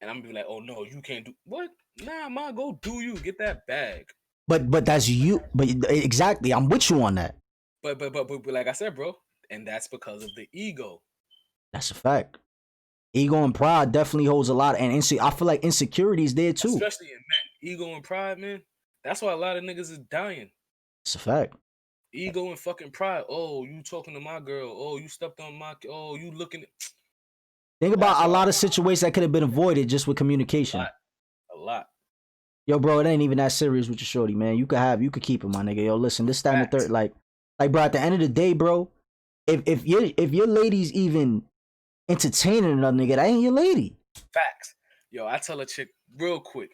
and I'm gonna be like, oh no, you can't do what? Nah, ma, go do you get that bag. But that's you. But exactly, I'm with you on that. But like I said, bro, and that's because of the ego. That's a fact. Ego and pride definitely holds a lot, and I feel like insecurity is there too. Especially in men, ego and pride, man. That's why a lot of niggas is dying. It's a fact. Ego and fucking pride. Oh, you talking to my girl. Oh, you stepped on my. Oh, you looking. Think about a lot of situations that could have been avoided just with communication. A lot. Yo, bro, it ain't even that serious with your shorty, man. You could keep it, my nigga. Yo, listen, this time the third, like, bro. At the end of the day, bro, if your lady's even entertaining another nigga, that ain't your lady. Facts. Yo, I tell a chick real quick.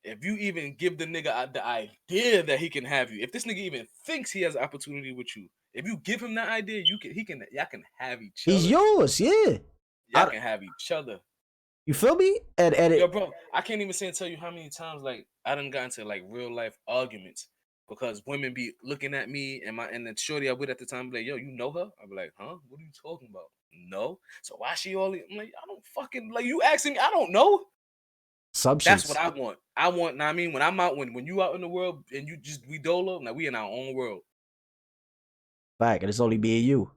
If you even give the nigga the idea that he can have you, if this nigga even thinks he has an opportunity with you, if you give him that idea, y'all can have each other. He's yours, yeah. Y'all can have each other. You feel me? Yo, bro, I can't even say and tell you how many times like I done got into like real life arguments because women be looking at me and the shorty I with at the time be like, yo, you know her? I be like, huh? What are you talking about? No. So why she all? I'm like, I don't fucking like you asking me. I don't know. Substance. That's what I want. I want. I mean, when I'm out, when you out in the world and we dolo, now we in our own world. Fact, and it's only being you.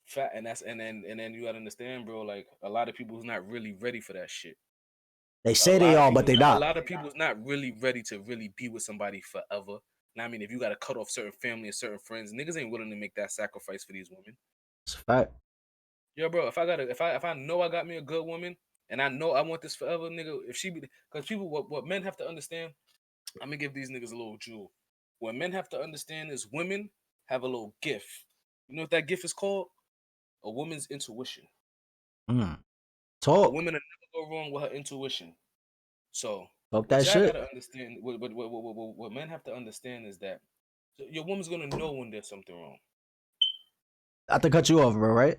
Fact, and then you gotta understand, bro. Like a lot of people's not really ready for that shit. They say they are, but they not. A lot of people's not really ready to really be with somebody forever. And I mean, if you gotta cut off certain family and certain friends, niggas ain't willing to make that sacrifice for these women. It's a fact. Yo, bro, if I know I got me a good woman and I know I want this forever, nigga, if she be, because people, what men have to understand, I'm gonna give these niggas a little jewel. What men have to understand is women have a little gift. You know what that gift is called? A woman's intuition. Talk. A woman will never go wrong with her intuition. So talk that shit. Gotta understand, what men have to understand is that your woman's gonna know when there's something wrong. I have to cut you off, bro. Right?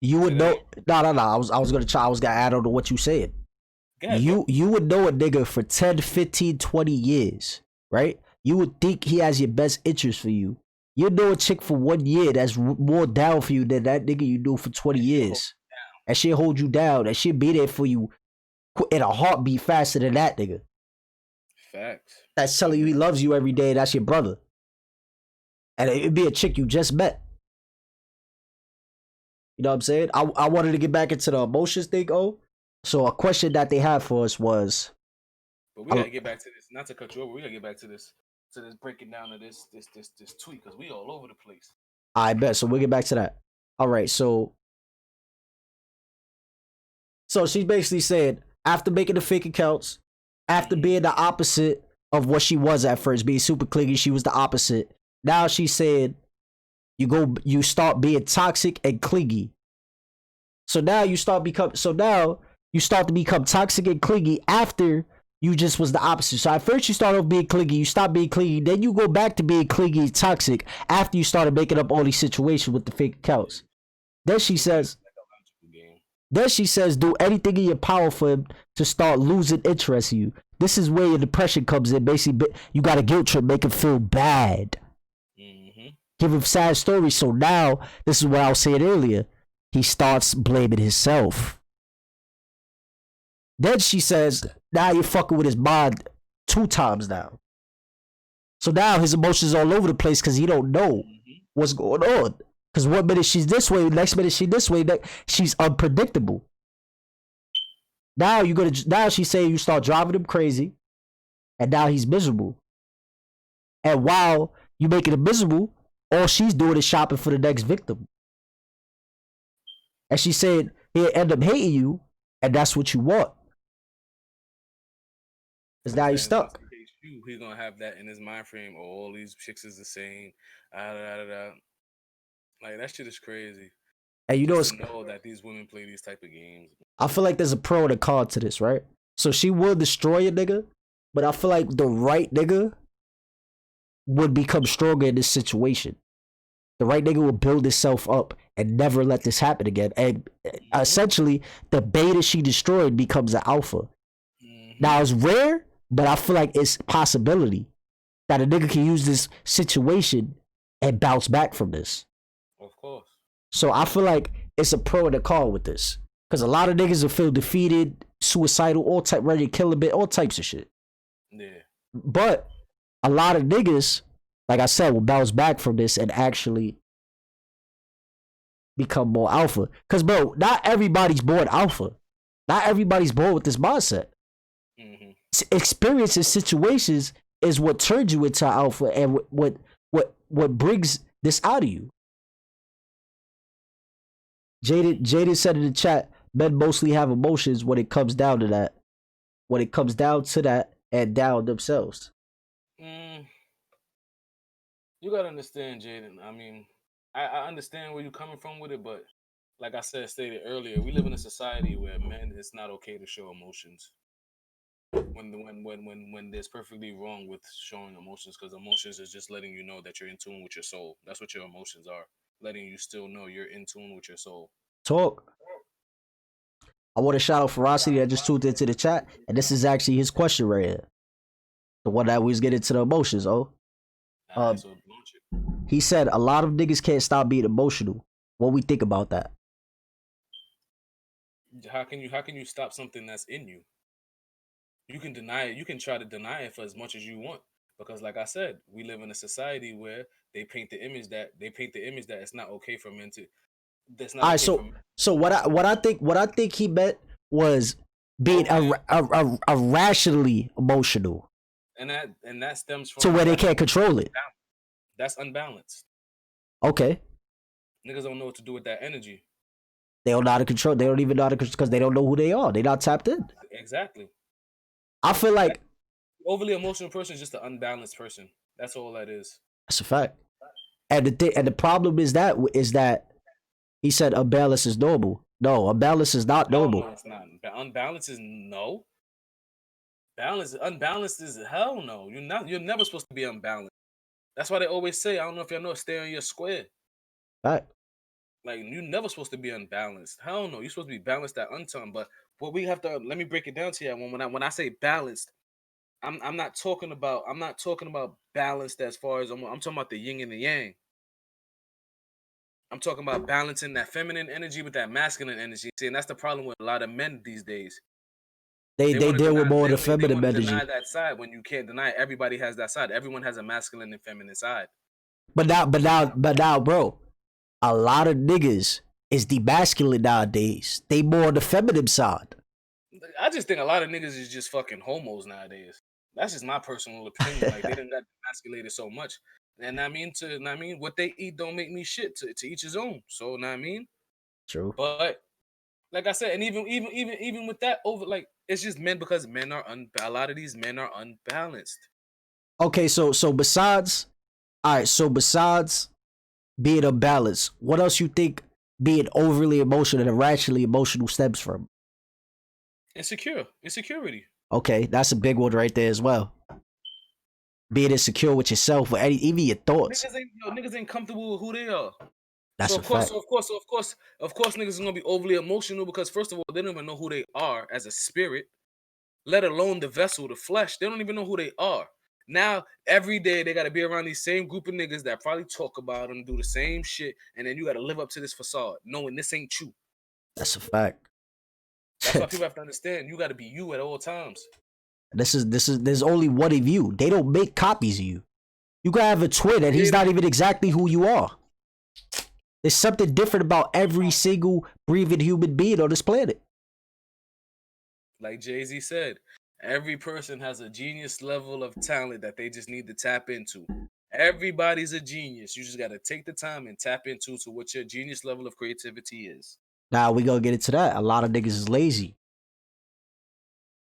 You would know. No. I was gonna add on to what you said. You would know a nigga for 10, 15, 20 years, right? You would think he has your best interest for you. You know a chick for 1 year that's more down for you than that nigga you knew for 20 years. And she'll hold you down. And she'll be there for you in a heartbeat faster than that nigga. Facts. That's telling you he loves you every day. That's your brother. And it'd be a chick you just met. You know what I'm saying? I wanted to get back into the emotions thing, So a question that they had for us was, but we gotta get back to this. Not to cut you over, we gotta get back to this breaking down of this tweet because we all over the place. I bet. So we'll get back to that. All right. So she basically said after making the fake accounts, after being the opposite of what she was at first, being super clingy, she was the opposite. Now she said you start being toxic and clingy. So now you start to become toxic and clingy after you just was the opposite. So at first you start off being clingy, you stop being clingy, then you go back to being clingy and toxic after you started making up all these situations with the fake accounts. Then she says, do anything in your power for him to start losing interest in you. This is where your depression comes in. Basically, you got a guilt trip, make him feel bad. Give him sad stories. So now, this is what I was saying earlier. He starts blaming himself. Then she says, now you're fucking with his mind 2 times now. So now his emotions are all over the place because he don't know what's going on. Because 1 minute she's this way, next minute she's this way, she's unpredictable. Now she's saying you start driving him crazy, and now he's miserable. And while you making him miserable, all she's doing is shopping for the next victim. And she said he'll end up hating you, and that's what you want. Because now you're stuck. you, he's gonna have that in his mind frame. Oh, all these chicks is the same. Da, da, da, da. Like that shit is crazy. And you know, Just it's, to know that these women play these type of games. I feel like there's a pro and a con to this, right? So she will destroy a nigga, but I feel like the right nigga would become stronger in this situation. The right nigga will build himself up and never let this happen again. And essentially, the beta she destroyed becomes an alpha. Now it's rare, but I feel like it's a possibility that a nigga can use this situation and bounce back from this. Of course. So I feel like it's a pro and a con with this. Because a lot of niggas will feel defeated, suicidal, all type, ready to kill a bit, all types of shit. Yeah. But a lot of niggas, like I said, will bounce back from this and actually become more alpha. Because, bro, not everybody's born alpha. Not everybody's born with this mindset. Experiences, situations is what turns you into alpha and what brings this out of you. Jaden said in the chat, men mostly have emotions when it comes down to that. When it comes down to that and down themselves. You gotta understand, Jaden. I mean, I understand where you're coming from with it, but like I stated earlier, we live in a society where men, it's not okay to show emotions. When there's perfectly wrong with showing emotions, because emotions is just letting you know that you're in tune with your soul. That's what your emotions are, letting you still know you're in tune with your soul. Talk. I want to shout out Ferocity that just tuned into the chat, and this is actually his question right here, the one that we was getting to the emotions. He said a lot of niggas can't stop being emotional. What we think about that? How can you stop something that's in you? You can deny it. You can try to deny it for as much as you want, because, like I said, we live in a society where they paint the image that it's not okay for men to. That's not. All right, okay so what I think he meant was being irrationally emotional, and that stems from to where they can't control it. That's unbalanced. Okay. Niggas don't know what to do with that energy. They don't know how to control. They don't even know how to control because they don't know who they are. They're not tapped in. Exactly. I feel like overly emotional person is just an unbalanced person. That's all that is. That's a fact. And the problem is that he said unbalance is normal. No, unbalance is not normal. No, it's not. Unbalance is no. Unbalanced is hell no. You're never supposed to be unbalanced. That's why they always say, I don't know if y'all know, stay on your square. Right. Like, you're never supposed to be unbalanced. Hell no. You're supposed to be balanced at untime. But what we have to, let me break it down to you. When I say balanced, I'm not talking about balanced as far as I'm talking about the yin and the yang. I'm talking about balancing that feminine energy with that masculine energy. See, and that's the problem with a lot of men these days. They deal with more of the feminine energy. Deny that side when you can't deny it. Everybody has that side. Everyone has a masculine and feminine side. But now, bro, a lot of niggas is demasculine nowadays. They more on the feminine side. I just think a lot of niggas is just fucking homos nowadays. That's just my personal opinion. Like, they done got demasculated so much. And I mean, what they eat don't make me shit. To each his own. So, I mean, true. But like I said, and even with that over, like, it's just men, because men are a lot of these men are unbalanced. Okay, so besides being unbalanced, what else you think being overly emotional and irrationally emotional stems from? Insecurity. Okay, that's a big one right there as well. Being insecure with yourself or even your thoughts. Niggas ain't comfortable with who they are. That's of course, niggas is gonna be overly emotional because, first of all, they don't even know who they are as a spirit, let alone the vessel, the flesh. They don't even know who they are. Now, every day they gotta be around these same group of niggas that probably talk about them, do the same shit, and then you gotta live up to this facade, knowing this ain't you. That's a fact. That's why people have to understand you gotta be you at all times. There's only one of you. They don't make copies of you. You can have a twin and he's not even exactly who you are. There's something different about every single breathing human being on this planet. Like Jay-Z said, every person has a genius level of talent that they just need to tap into. Everybody's a genius. You just got to take the time and tap into what your genius level of creativity is. Now we gonna get into that. A lot of niggas is lazy.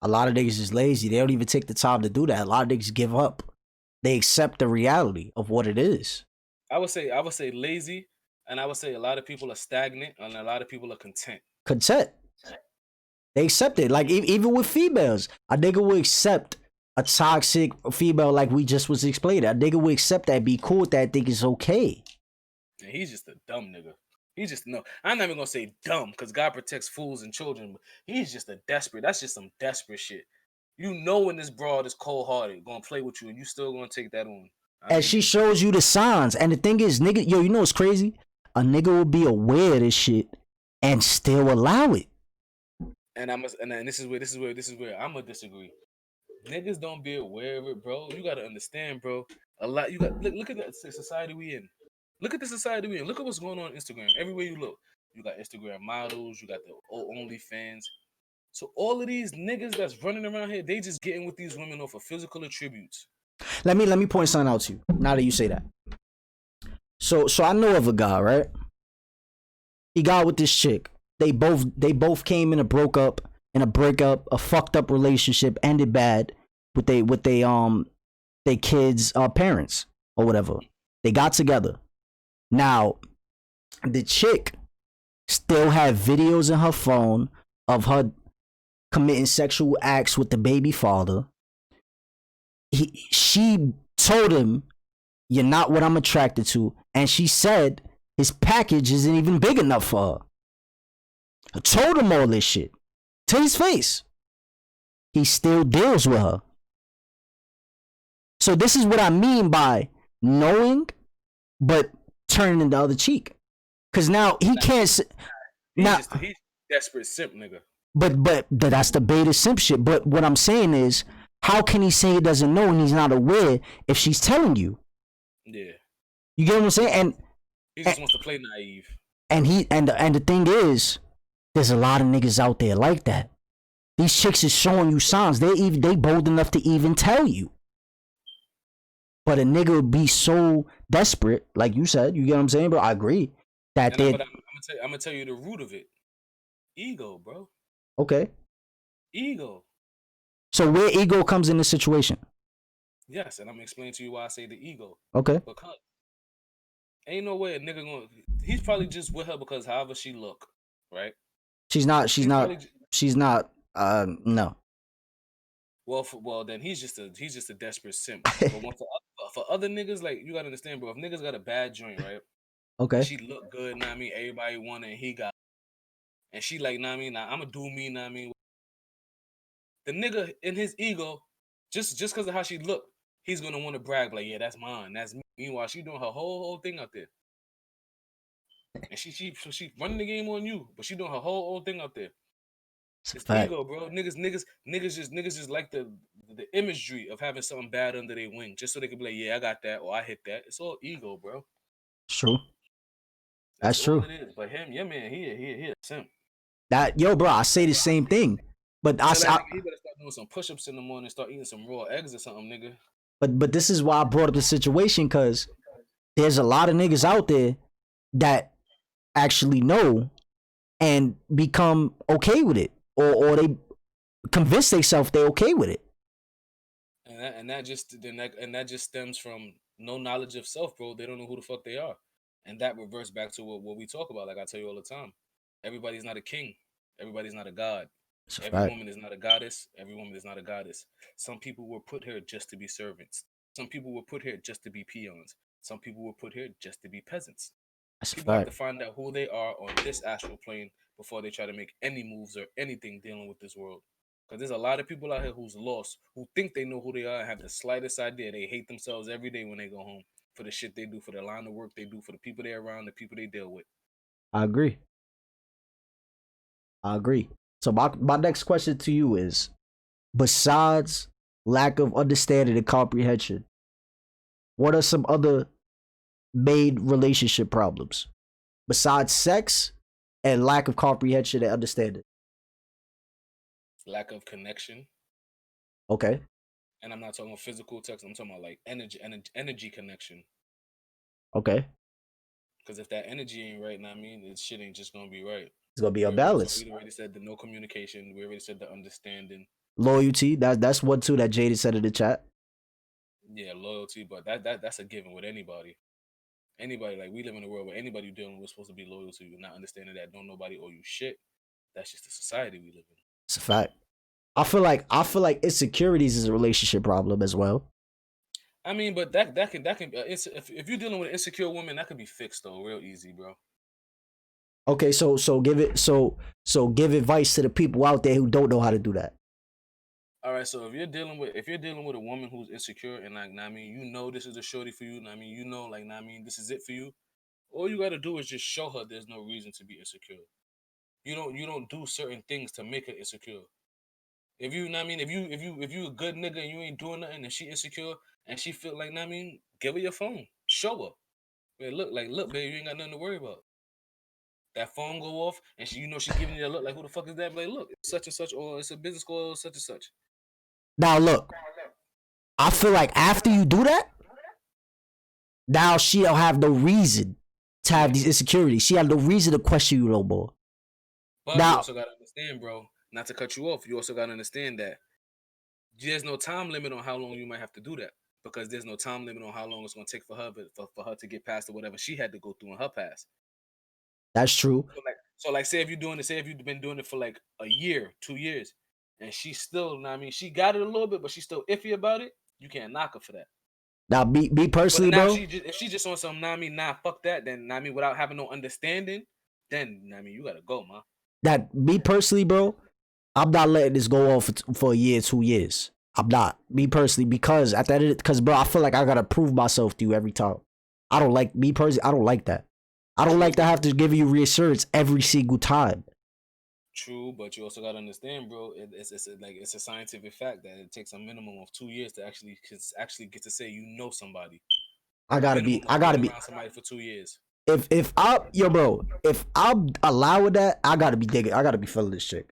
A lot of niggas is lazy. They don't even take the time to do that. A lot of niggas give up. They accept the reality of what it is. I would say lazy, and I would say a lot of people are stagnant, and a lot of people are content. Content. They accept it. Like even with females, a nigga will accept a toxic female, like we just was explaining. A nigga will accept that, be cool with that, think it's okay. And he's just a dumb nigga. He's just no. I'm not even gonna say dumb because God protects fools and children. But he's just a desperate. That's just some desperate shit. You know when this broad is cold hearted, gonna play with you, and you still gonna take that on. And she shows you the signs. And the thing is, nigga, yo, you know what's crazy? A nigga will be aware of this shit and still allow it. And this is where I'm gonna disagree. Niggas don't be aware of it, bro. You gotta understand, bro. A lot. You got look at the society we in. Look at the society we in. Look at what's going on Instagram. Everywhere you look, you got Instagram models. You got the OnlyFans. So all of these niggas that's running around here, they just getting with these women off of physical attributes. Let me point something out to you. Now that you say that. So I know of a guy, right? He got with this chick. They both came in a breakup, a fucked up relationship, ended bad with they kids' parents or whatever. They got together. Now, the chick still had videos in her phone of her committing sexual acts with the baby father. She told him, "You're not what I'm attracted to," and she said his package isn't even big enough for her. I told him all this shit to his face. He still deals with her. So this is what I mean by knowing, but turning the other cheek. Cause now he can't. He's desperate simp nigga. But that's the beta simp shit. But what I'm saying is, how can he say he doesn't know and he's not aware if she's telling you? Yeah. You get what I'm saying? And he just wants to play naive. And the thing is, there's a lot of niggas out there like that. These chicks is showing you signs. They bold enough to even tell you. But a nigga would be so desperate, like you said, you get what I'm saying, bro? I agree. But I'm gonna tell you the root of it. Ego, bro. Okay. Ego. So where ego comes in this situation? Yes, and I'm gonna explain to you why I say the ego. Okay. Because ain't no way a nigga gonna. He's probably just with her because however she look, right? She's not. No. Well, then he's just a desperate simp. But for other niggas, like you gotta understand, bro. If niggas got a bad joint, right? Okay. She look good, know what I mean? Everybody want it, and he got. And she like, know what I mean? Now I'ma do me, know what I mean? The nigga in his ego, just because of how she look, he's gonna want to brag like, yeah, that's mine, that's me. Meanwhile, she doing her whole thing out there, and she running the game on you, but she doing her whole thing out there. It's ego, bro. Niggas just like the imagery of having something bad under their wing, just so they can be like, yeah, I got that, or I hit that. It's all ego, bro. It's true. That's all true. it is. But him, yeah, man, he a simp. Bro, I say the same thing. But he better start doing some push-ups in the morning, start eating some raw eggs or something, nigga. But this is why I brought up the situation, because there's a lot of niggas out there that actually know and become okay with it, or they convince themselves they're okay with it. And that just stems from no knowledge of self, bro. They don't know who the fuck they are, and that reverts back to what we talk about. Like I tell you all the time, everybody's not a king, everybody's not a god. Every woman is not a goddess. Every woman is not a goddess. Some people were put here just to be servants. Some people were put here just to be peons. Some people were put here just to be peasants. People have to find out who they are on this astral plane before they try to make any moves or anything dealing with this world. Because there's a lot of people out here who's lost, who think they know who they are and have the slightest idea. They hate themselves every day when they go home for the shit they do, for the line of work they do, for the people they're around, the people they deal with. I agree. So my next question to you is, besides lack of understanding and comprehension, what are some other main relationship problems besides sex and lack of comprehension and understanding? Lack of connection. Okay. And I'm not talking about physical text. I'm talking about like energy connection. Okay. Because if that energy ain't right, I mean, this shit ain't just gonna be right. It's gonna be a balance. We already said the no communication. We already said the understanding. Loyalty. That's one too that Jada said in the chat. Yeah, loyalty, but that's a given with anybody. Anybody, like, we live in a world where anybody you're dealing with is supposed to be loyal to you, not understanding that don't nobody owe you shit. That's just the society we live in. It's a fact. I feel like insecurities is a relationship problem as well. I mean, but that can if you're dealing with an insecure woman, that can be fixed though, real easy, bro. Okay, so give advice to the people out there who don't know how to do that. All right, so if you're dealing with a woman who's insecure and, like, I mean, you know this is a shorty for you, I mean, you know, like, I mean, this is it for you. All you gotta do is just show her there's no reason to be insecure. You don't do certain things to make her insecure. If you, I mean, if you a good nigga and you ain't doing nothing and she insecure and she feel like, I mean, give her your phone, show her. Man, look, baby, you ain't got nothing to worry about. That phone go off and she giving you a look like, who the fuck is that? Like, look, it's such and such, or it's a business call, such and such. Now look, I feel like after you do that, now she'll have no reason to have these insecurities. She have no reason to question you no more. But you also gotta understand, bro, not to cut you off, you also gotta understand that there's no time limit on how long you might have to do that. Because there's no time limit on how long it's gonna take for her to get past or whatever she had to go through in her past. That's true. So say if you've been doing it for like a year, 2 years, and she still, I mean, she got it a little bit, but she's still iffy about it, you can't knock her for that. Now, me personally, but now bro. If she just on some, fuck that, then without having no understanding, then you gotta go, man. That me personally, bro, I'm not letting this go on for a year, 2 years. I'm not, me personally, because at that, because bro, I feel like I gotta prove myself to you every time. I don't like me personally. I don't like that. I don't like to have to give you reassurance every single time. True, but you also gotta understand, bro. It's a scientific fact that it takes a minimum of 2 years to actually get to say you know somebody. I gotta be around somebody for 2 years. If I'm allowing that, I gotta be digging. I gotta be feeling this chick.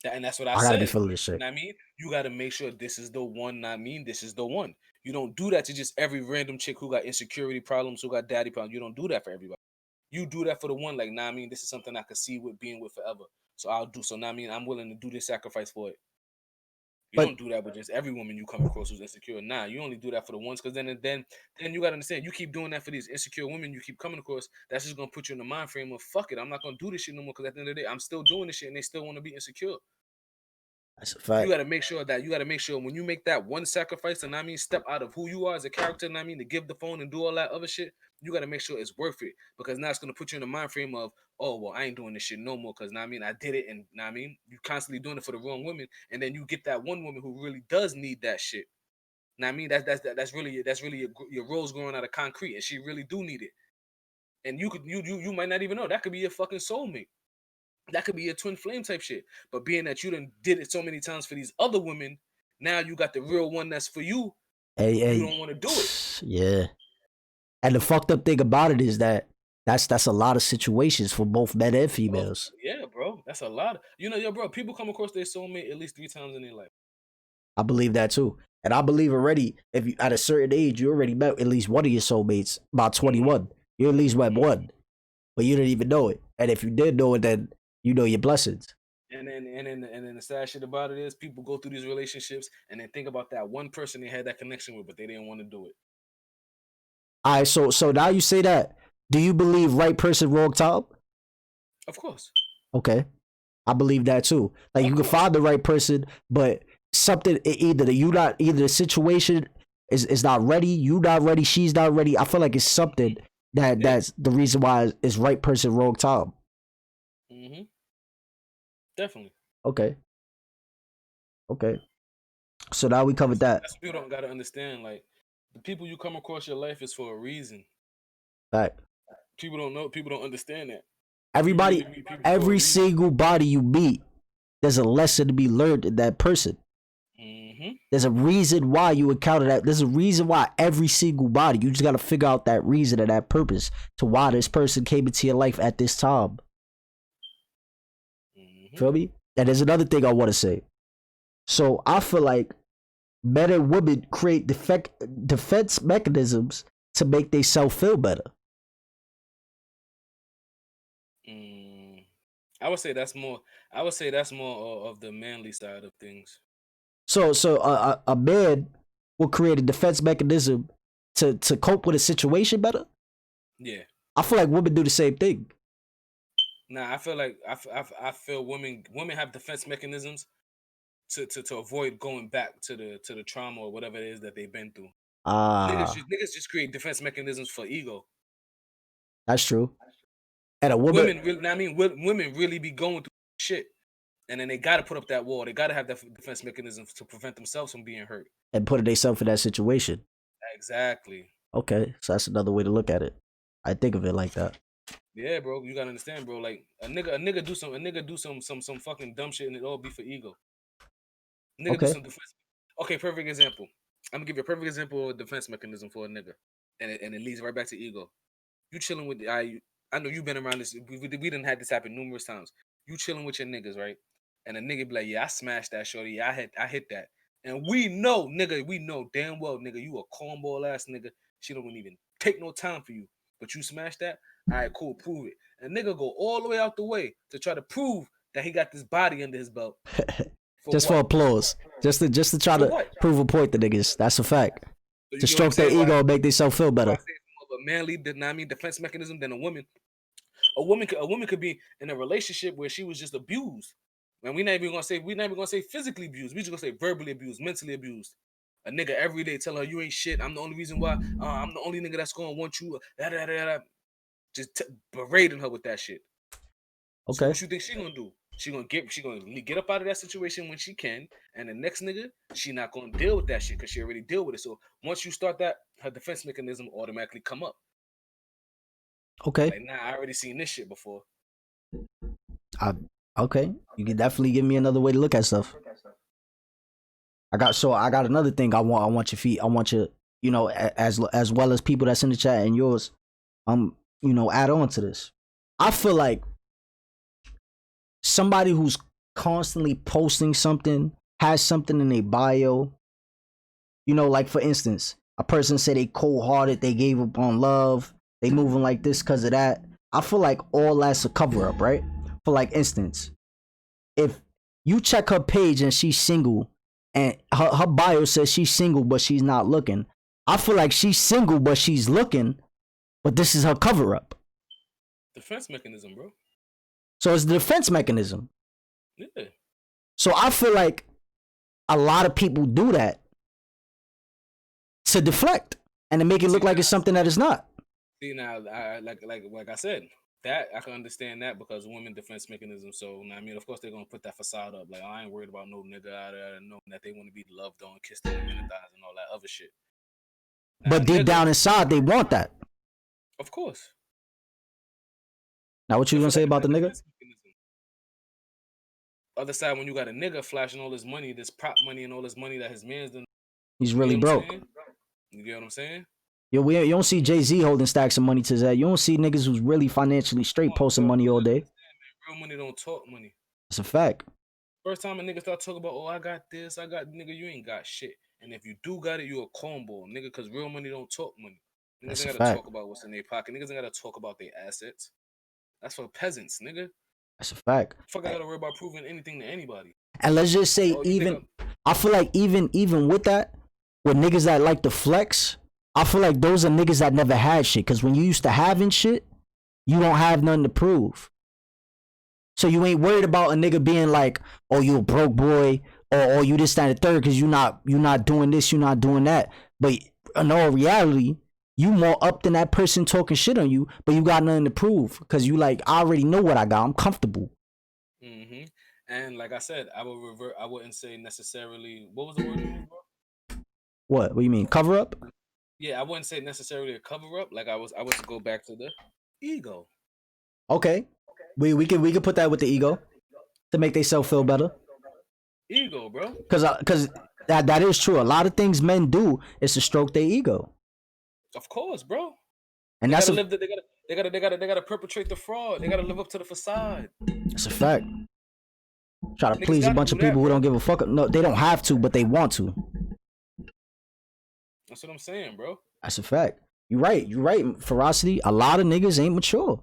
And that's what I said. I gotta be feeling this shit. I mean, you gotta make sure this is the one. This is the one. You don't do that to just every random chick who got insecurity problems, who got daddy problems. You don't do that for everybody. You do that for the one. Like, this is something I could see with being with forever. So I'll do. So I'm willing to do this sacrifice for it. You don't do that with just every woman you come across who's insecure. Nah, you only do that for the ones, because then you gotta understand, you keep doing that for these insecure women you keep coming across. That's just gonna put you in the mind frame of, fuck it, I'm not gonna do this shit no more, because at the end of the day, I'm still doing this shit and they still want to be insecure. That's a fact. You gotta make sure when you make that one sacrifice, and step out of who you are as a character, and to give the phone and do all that other shit, you gotta make sure it's worth it, because now it's gonna put you in the mind frame of, oh well, I ain't doing this shit no more, because I did it, and you constantly doing it for the wrong women, and then you get that one woman who really does need that shit. That's really your rose growing out of concrete, and she really do need it, and you might not even know that could be your fucking soulmate. That could be a twin flame type shit. But being that you done did it so many times for these other women, now you got the real one that's for you. Hey, you don't want to do it. Yeah. And the fucked up thing about it is that's a lot of situations for both men and females. Yeah, bro. That's a lot. Bro, people come across their soulmate at least 3 times in their life. I believe that too. And I believe already, if you at a certain age, you already met at least one of your soulmates, about 21. You at least met one. But you didn't even know it. And if you did know it, then you know your blessings. And then the sad shit about it is, people go through these relationships and then think about that one person they had that connection with, but they didn't want to do it. All right, so now you say that. Do you believe right person, wrong time? Of course. Okay, I believe that too. Like, you can find the right person, but something either the situation is not ready, you not ready, she's not ready. I feel like it's something that's the reason why it's right person, wrong time. Mm-hmm. Definitely. Okay. So now we covered that. That's what people don't gotta understand. Like, the people you come across your life is for a reason. Fact. People don't know. People don't understand that. Everybody, every single body you meet, there's a lesson to be learned in that person. Mm-hmm. There's a reason why you encounter that. There's a reason why every single body. You just got to figure out that reason and that purpose to why this person came into your life at this time. Mm-hmm. Feel me? And there's another thing I want to say. So I feel like men and women create defense mechanisms to make themselves feel better. I would say that's more. I would say that's more of the manly side of things. So a man will create a defense mechanism to cope with a situation better. Yeah. I feel like women do the same thing. Nah, I feel like I feel women have defense mechanisms to avoid going back to the trauma or whatever it is that they've been through. Ah, Niggas just create defense mechanisms for ego. that's true. And a woman, Women really, I mean, women really be going through shit, and then they gotta put up that wall. They gotta have that defense mechanisms to prevent themselves from being hurt. and putting themselves in that situation. Exactly. Okay, so that's another way to look at it. I think of it like that. Yeah, bro. You gotta understand, bro. Like a nigga do some fucking dumb shit, and it all be for ego. Nigga do Okay, some defense. Okay, perfect example. I'm gonna give you a perfect example of defense mechanism for a nigga, and it leads right back to ego. You chilling with I know you've been around this. We done had this happen numerous times. You chilling with your niggas, right? And a nigga be like, yeah, I smashed that shorty. Yeah, I hit that. And we know, nigga, we know damn well, nigga, you a cornball ass nigga. She don't even take no time for you. But you smashed that? All right, cool, prove it. And nigga go all the way out the way to try to prove that he got this body under his belt. For just for what? applause, just to try For to what? prove a point to niggas. That's a fact. So To you get what I'm stroke their saying? ego and make themselves feel Why I better. say it's more of a manly, defense mechanism than a woman. A woman could be in a relationship where she was just abused. And we're not even gonna say physically abused. We just gonna say verbally abused, mentally abused. A nigga every day tell her you ain't shit. I'm the only reason why. I'm the only nigga that's gonna want you. Just berating her with that shit. So Okay, what you think she gonna do? She gonna get up out of that situation when she can, and the next nigga, she not gonna deal with that shit because she already deal with it. So once you start that, her defense mechanism automatically come up. okay, Like, nah, I already seen this shit before. I, okay. You can definitely give me another way to look at stuff. I got another thing. I want your feet. I want you. You know, as well as people that's in the chat and yours. Add on to this. I feel like somebody who's constantly posting something, has something in their bio. Like for instance, a person said they cold hearted, they gave up on love, they moving like this because of that. I feel like all that's a cover up, right? For like instance, if you check her page and she's single and her bio says she's single but she's not looking, I feel like she's single but she's looking, but this is her cover up. Defense mechanism, bro. So it's the defense mechanism. Yeah. So I feel like a lot of people do that to deflect and to make it look like it's something that it's not. See now, like I said, that I can understand that because women defense mechanism. So I mean, of course they're gonna put that facade up. Like I ain't worried about no nigga out there knowing that they want to be loved on, kissed on, and thighs and all that other shit. Now, But deep nigga, down inside, they want that. of course. Now, what you gonna say about the nigga? Other side, when you got a nigga flashing all this money, this prop money and all this money that his man's done. He's really broke. You get what I'm saying? You don't see Jay-Z holding stacks of money to his head. You don't see niggas who's really financially straight posting money all day. Real money don't talk money. It's a fact. First time a nigga start talking about, oh, I got this, I got, nigga, you ain't got shit. And if you do got it, you a cornball, nigga, because real money don't talk money. Niggas ain't gotta talk about what's in their pocket. Niggas ain't gotta talk about their assets. That's for peasants, nigga. That's a fact. Fuck, I gotta worry about proving anything to anybody. And let's just say, I feel like even with that, with niggas that like to flex, I feel like those are niggas that never had shit. Cause when you used to having shit, you don't have nothing to prove. So you ain't worried about a nigga being like, oh, you a broke boy, or you this, that, and the third, cause you not doing this, you not doing that. But in all reality, you more up than that person talking shit on you, but you got nothing to prove. Cause you like, I already know what I got. I'm comfortable. Mm-hmm. And like I said, I wouldn't say necessarily, what was the word you used, bro? What do you mean? Cover up? Yeah, I wouldn't say necessarily a cover up. Like I was to go back to the ego. Okay. We could put that with the ego to make themselves feel better. Ego, bro. Cause that is true. A lot of things men do is to stroke their ego. Of course, bro. And they gotta perpetrate the fraud. They gotta live up to the facade. That's a fact. Try to please a bunch of people who don't give a fuck. No, they don't have to, but they want to. That's what I'm saying, bro. That's a fact. You're right. Ferocity. A lot of niggas ain't mature.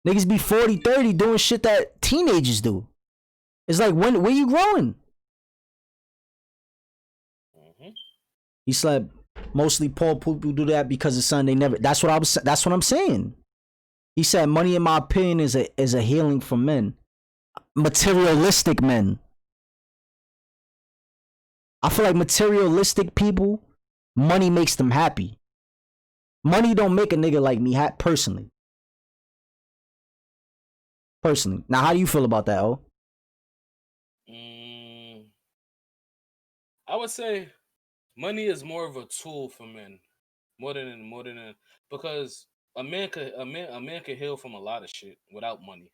Niggas be 40, 30 doing shit that teenagers do. It's like, when you growing? He said mostly poor people do that because of son they never. That's what I'm saying. He said money, in my opinion, is a healing for men, materialistic men. I feel like materialistic people, money makes them happy. Money don't make a nigga like me personally. Now, how do you feel about that, O? I would say money is more of a tool for men, more than because a man could heal from a lot of shit without money.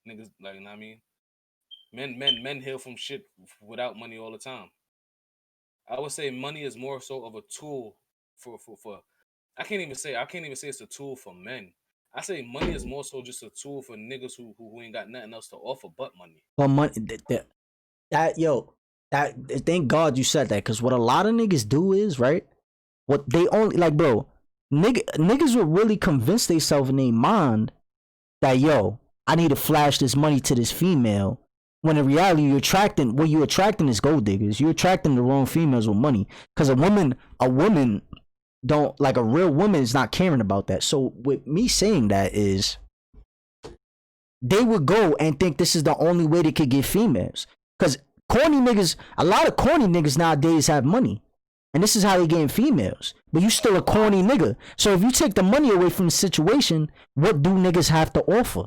Niggas, like, you know what I mean? Men heal from shit without money all the time. I would say money is more so of a tool for I can't even say it's a tool for men. I say money is more so just a tool for niggas who ain't got nothing else to offer but money. Well, money, thank God you said that, because what a lot of niggas do is, right, what they only, like, bro, niggas will really convince themselves in their mind that, yo, I need to flash this money to this female, when in reality you're attracting is gold diggers. You're attracting the wrong females with money, because a woman don't, like, a real woman is not caring about that. So with me saying that is, they would go and think this is the only way they could get females, because a lot of corny niggas nowadays have money, and this is how they getting females. But you still a corny nigga. So if you take the money away from the situation, what do niggas have to offer?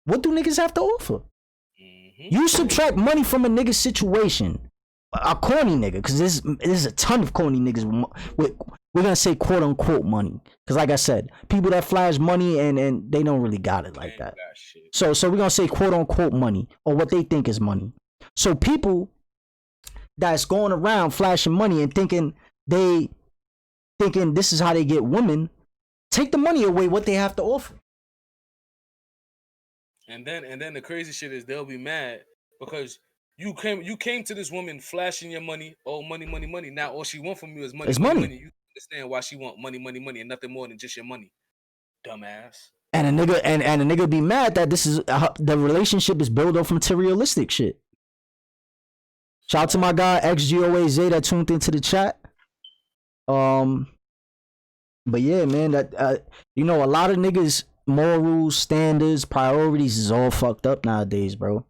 What do niggas have to offer? You subtract money from a nigga's situation, a corny nigga, because there's a ton of corny niggas with we're gonna say quote unquote money, because like I said, people that flash money and they don't really got it like that. So we're gonna say quote unquote money, or what they think is money. So people that's going around flashing money and thinking this is how they get women, take the money away, what they have to offer. And then the crazy shit is they'll be mad because you came to this woman flashing your money. Oh, money. Now all she want from you is money. It's money. You understand why she want money, and nothing more than just your money, dumbass. And a nigga be mad that this is the relationship is built off materialistic shit. Shout out to my guy XGOAZ that tuned into the chat. But yeah, man, that a lot of niggas' morals, standards, priorities is all fucked up nowadays, bro.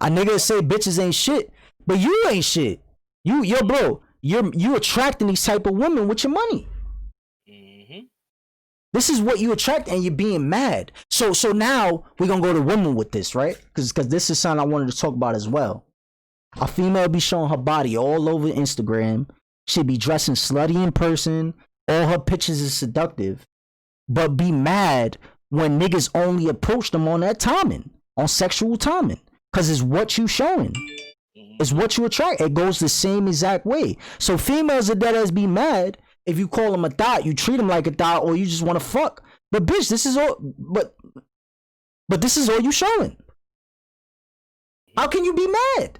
A nigga say bitches ain't shit, but you ain't shit. Bro, you attracting these type of women with your money. This is what you attract, and you're being mad. So now we're gonna go to women with this, right? Because this is something I wanted to talk about as well. A female be showing her body all over Instagram. She be dressing slutty in person. All her pictures is seductive, but be mad when niggas only approach them on that timing, on sexual timing, because it's what you showing. It's what you attract. It goes the same exact way. So females are dead as be mad if you call them a thought, you treat them like a thought, or you just want to fuck. But bitch, this is all. But this is all you showing. How can you be mad?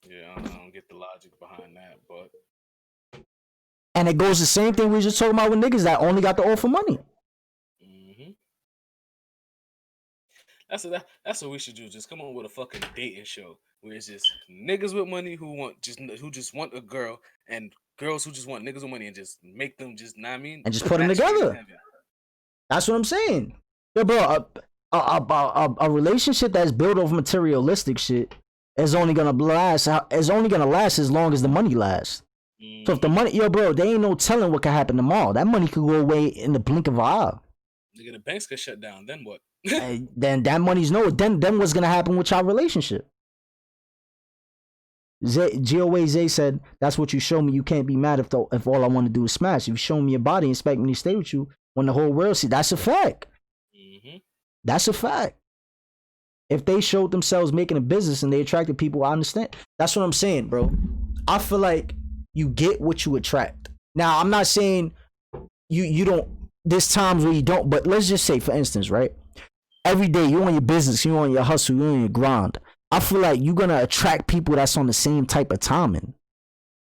Yeah, I don't get the logic behind that, but. And it goes the same thing we were just talking about with niggas that only got to offer money. That's what we should do. Just come on with a fucking dating show where it's just niggas with money who just want a girl, and girls who just want niggas with money, and just make them just, know what I mean, and just put them together. That's what I'm saying. Yo, bro, a relationship that's built off materialistic shit is only gonna last. Is only gonna last as long as the money lasts. So if the money, bro, there ain't no telling what could happen tomorrow. That money could go away in the blink of an eye. Nigga, the banks get shut down. Then what? Then that money's no. Then what's gonna happen with your relationship? GOAZ said, "That's what you show me. You can't be mad if all I want to do is smash. If you show me your body and expect me to stay with you when the whole world see, that's a fact. That's a fact. If they showed themselves making a business and they attracted people, I understand. That's what I'm saying, bro. I feel like you get what you attract. Now, I'm not saying you don't. There's times where you don't, but let's just say, for instance, right? Every day you on your business, you on your hustle, you on your grind. I feel like you're gonna attract people that's on the same type of timing.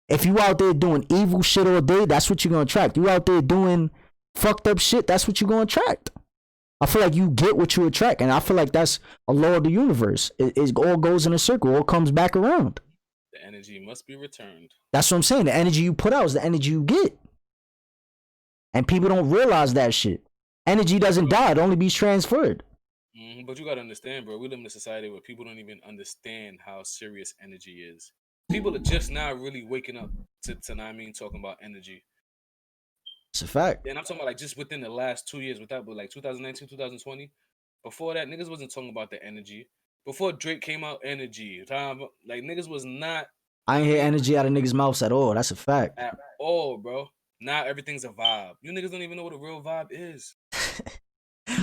If you out there doing evil shit all day, that's what you're gonna attract. You out there doing fucked up shit, that's what you're gonna attract. I feel like you get what you attract, and I feel like that's a law of the universe. It all goes in a circle, all comes back around. The energy must be returned. That's what I'm saying. The energy you put out is the energy you get. And people don't realize that shit. Energy doesn't die, it only be transferred. But you gotta understand, bro, we live in a society where people don't even understand how serious energy is. People are just now really waking up to I mean, talking about energy. It's a fact. And I'm talking about like just within the last 2 years, but like 2019, 2020. Before that, niggas wasn't talking about the energy. Before Drake came out, energy. Like niggas was not. I ain't hear energy out of niggas' mouths at all. That's a fact. At all, bro. Now everything's a vibe. You niggas don't even know what a real vibe is.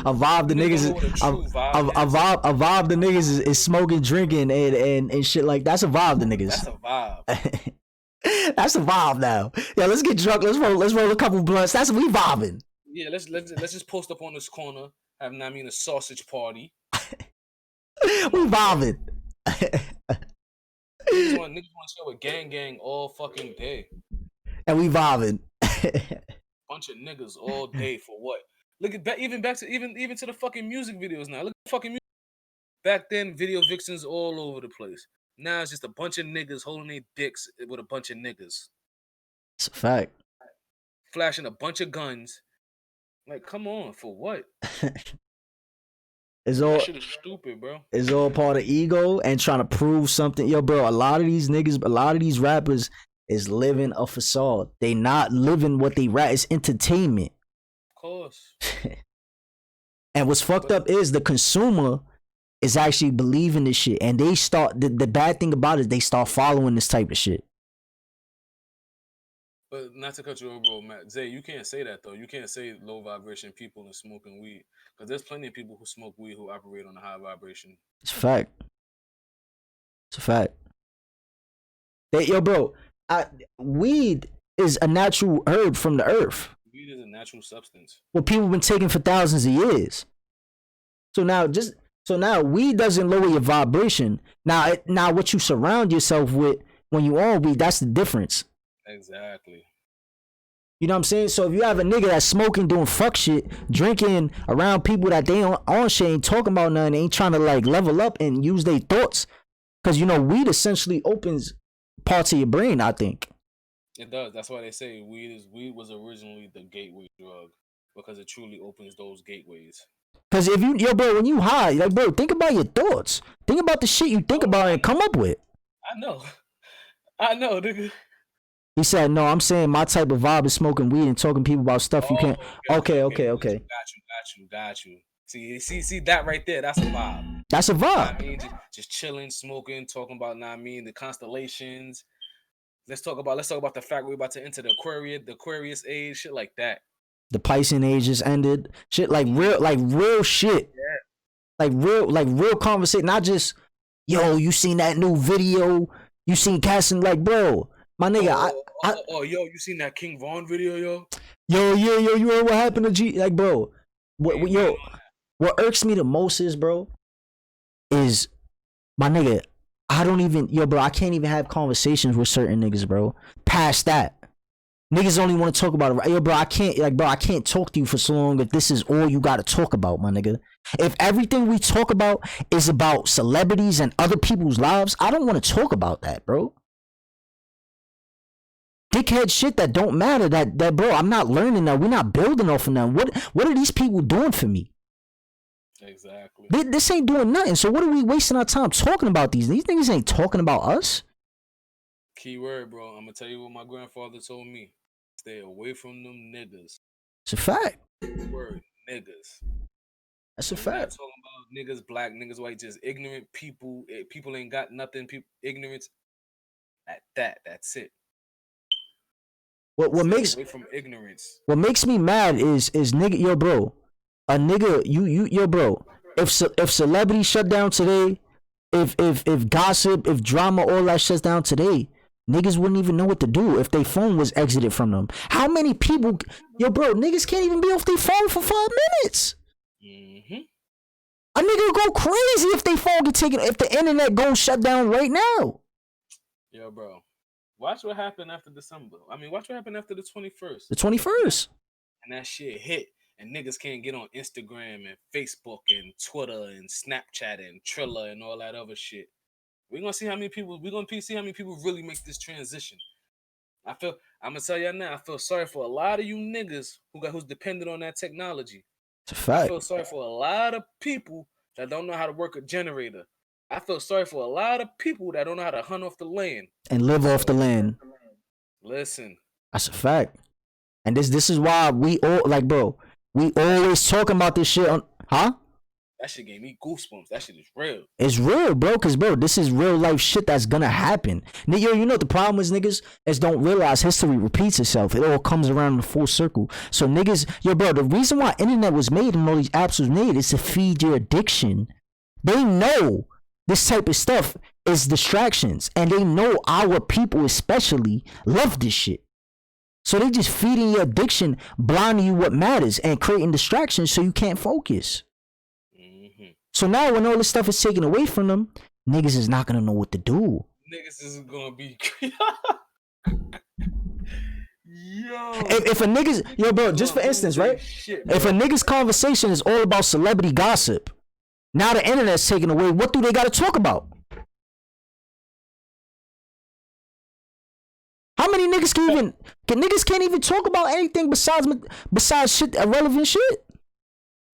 A vibe the niggas is a vibe the niggas is smoking, drinking, and shit like that's a vibe the niggas. That's a vibe. That's a vibe now. Yeah, let's get drunk. Let's roll a couple blunts. That's we vibing. Yeah, let's just post up on this corner, have a sausage party. We vibing. Niggas want to chill with gang all fucking day. And we vibing. Bunch of niggas all day for what? Look at even to the fucking music videos now. Look at the fucking music. Back then, video vixens all over the place. Now it's just a bunch of niggas holding their dicks with a bunch of niggas. It's a fact. Flashing a bunch of guns. Like, come on, for what? It's all that shit is stupid, bro. It's all part of ego and trying to prove something. Yo, bro, a lot of these niggas, a lot of these rappers is living a facade. They not living what they rap. It's entertainment. Of course. And what's fucked up is the consumer is actually believing this shit, and they start. The bad thing about it is they start following this type of shit. But not to cut you over, bro, Matt. Zay, you can't say that though. You can't say low vibration people and smoking weed, because there's plenty of people who smoke weed who operate on a high vibration. It's a fact. It's a fact. Yo, bro, weed is a natural herb from the earth. Weed is a natural substance. Well, people have been taking for thousands of years. So now weed doesn't lower your vibration. Now what you surround yourself with when you on weed, that's the difference. Exactly. You know what I'm saying? So if you have a nigga that's smoking, doing fuck shit, drinking around people that they on shit, ain't talking about nothing, ain't trying to like level up and use their thoughts, because you know weed essentially opens parts of your brain. I think it does. That's why they say weed was originally the gateway drug, because it truly opens those gateways. Because if bro, when you high, like, bro, think about your thoughts. Think about the shit you think about and come up with. I know, nigga. He said, no, I'm saying my type of vibe is smoking weed and talking to people about stuff you can't. Okay. Got you. See that right there. That's a vibe. That's a vibe. You know I mean, just chilling, smoking, talking about, the constellations. Let's talk about the fact we're about to enter the Aquarius age, shit like that. The Piscean age just ended. Shit like real shit. Yeah. Like real conversation. Not just, yo, you seen that new video? You seen casting, like, bro. My nigga, yo, you seen that King Von video, yo? Yo, you heard what happened to G? Like, bro, what irks me the most is, bro, is my nigga, I can't even have conversations with certain niggas, bro. Past that. Niggas only want to talk about it. Yo, bro, I can't talk to you for so long if this is all you got to talk about, my nigga. If everything we talk about is about celebrities and other people's lives, I don't want to talk about that, bro. Dickhead shit that don't matter, that bro, I'm not learning that. We're not building off of them. What are these people doing for me? Exactly. This ain't doing nothing. So what are we wasting our time talking about these? These niggas ain't talking about us. Key word, bro. I'm gonna tell you what my grandfather told me. Stay away from them niggas. It's a fact. Word, niggas. That's a fact. I'm not talking about niggas, black, niggas, white, just ignorant people. People ain't got nothing. Ignorance. That's it. What makes away from ignorance. What makes me mad is nigga, yo, bro, a nigga, yo, bro. If celebrity shut down today, if gossip, if drama, all that shuts down today, niggas wouldn't even know what to do if their phone was exited from them. How many people, yo, bro, niggas can't even be off their phone for 5 minutes. Mm-hmm. A nigga go crazy if their phone get taken, if the internet goes shut down right now. Yo, bro. Watch what happened after December. I mean, watch what happened after the 21st. The 21st. And that shit hit. And niggas can't get on Instagram and Facebook and Twitter and Snapchat and Triller and all that other shit. We're gonna see how many people really make this transition. I'm gonna tell y'all now, I feel sorry for a lot of you niggas who's dependent on that technology. It's a fact. I feel sorry for a lot of people that don't know how to work a generator. I feel sorry for a lot of people that don't know how to hunt off the land. And live off the land. Listen. That's a fact. And this is why we all, like, bro, we always talking about this shit on, huh? That shit gave me goosebumps. That shit is real. It's real, bro, because, bro, this is real life shit that's gonna happen. Yo, you know what the problem is, niggas? Is don't realize history repeats itself. It all comes around in a full circle. So, niggas, yo, bro, the reason why internet was made and all these apps was made is to feed your addiction. They know this type of stuff is distractions, and they know our people especially love this shit. So they just feeding your addiction, blinding you what matters, and creating distractions so you can't focus. Mm-hmm. So now when all this stuff is taken away from them, niggas is not gonna know what to do. Niggas is gonna be yo. If a niggas, yo, bro, just for instance, right? Shit, if a niggas conversation is all about celebrity gossip, now the internet's taken away. What do they gotta talk about? How many niggas can't even talk about anything besides shit, irrelevant shit?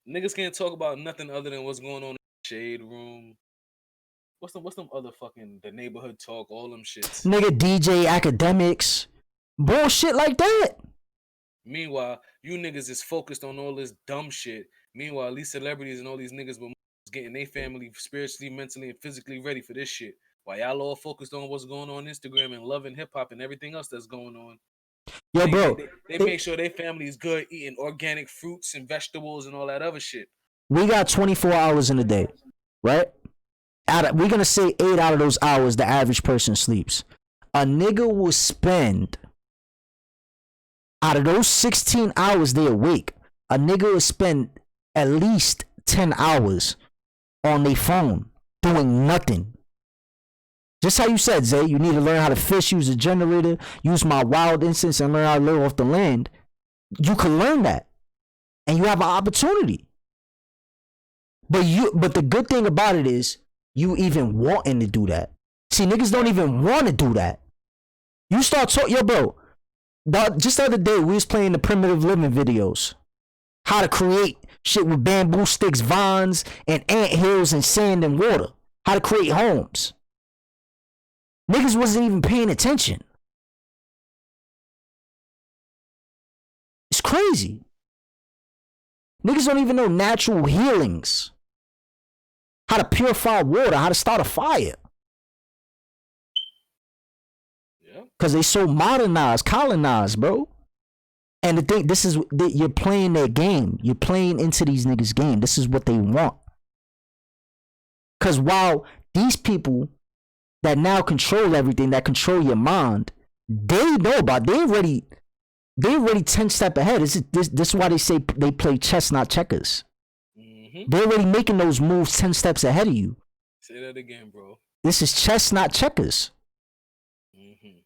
Niggas can't talk about nothing other than what's going on in the shade room. What's them other fucking the neighborhood talk, all them shits. Nigga DJ academics, bullshit like that. Meanwhile, you niggas is focused on all this dumb shit. Meanwhile, these celebrities and all these niggas were getting their family spiritually, mentally, and physically ready for this shit. While y'all all focused on what's going on Instagram and loving hip hop and everything else that's going on. Yo, bro. They make sure their family is good, eating organic fruits and vegetables and all that other shit. We got 24 hours in a day, right? We're going to say 8 out of those hours the average person sleeps. A nigga will spend, out of those 16 hours they awake, a nigga will spend at least 10 hours on their phone doing nothing. Just how you said, Zay, you need to learn how to fish, use a generator, use my wild instincts, and learn how to live off the land. You can learn that. And you have an opportunity. But the good thing about it is you even wanting to do that. See, niggas don't even want to do that. You start talking, yo, bro, just the other day, we was playing the primitive living videos. How to create shit with bamboo sticks, vines, and ant hills, and sand and water. How to create homes. Niggas wasn't even paying attention. It's crazy. Niggas don't even know natural healings. How to purify water, how to start a fire. Yeah. Because they so modernized, colonized, bro. And the thing, you're playing their game. You're playing into these niggas' game. This is what they want. Because while these people that now control everything, that control your mind, they know about, they already 10 steps ahead. This is why they say they play chess, not checkers. Mm-hmm. They're already making those moves 10 steps ahead of you. Say that again, bro. This is chess, not checkers. Mm-hmm.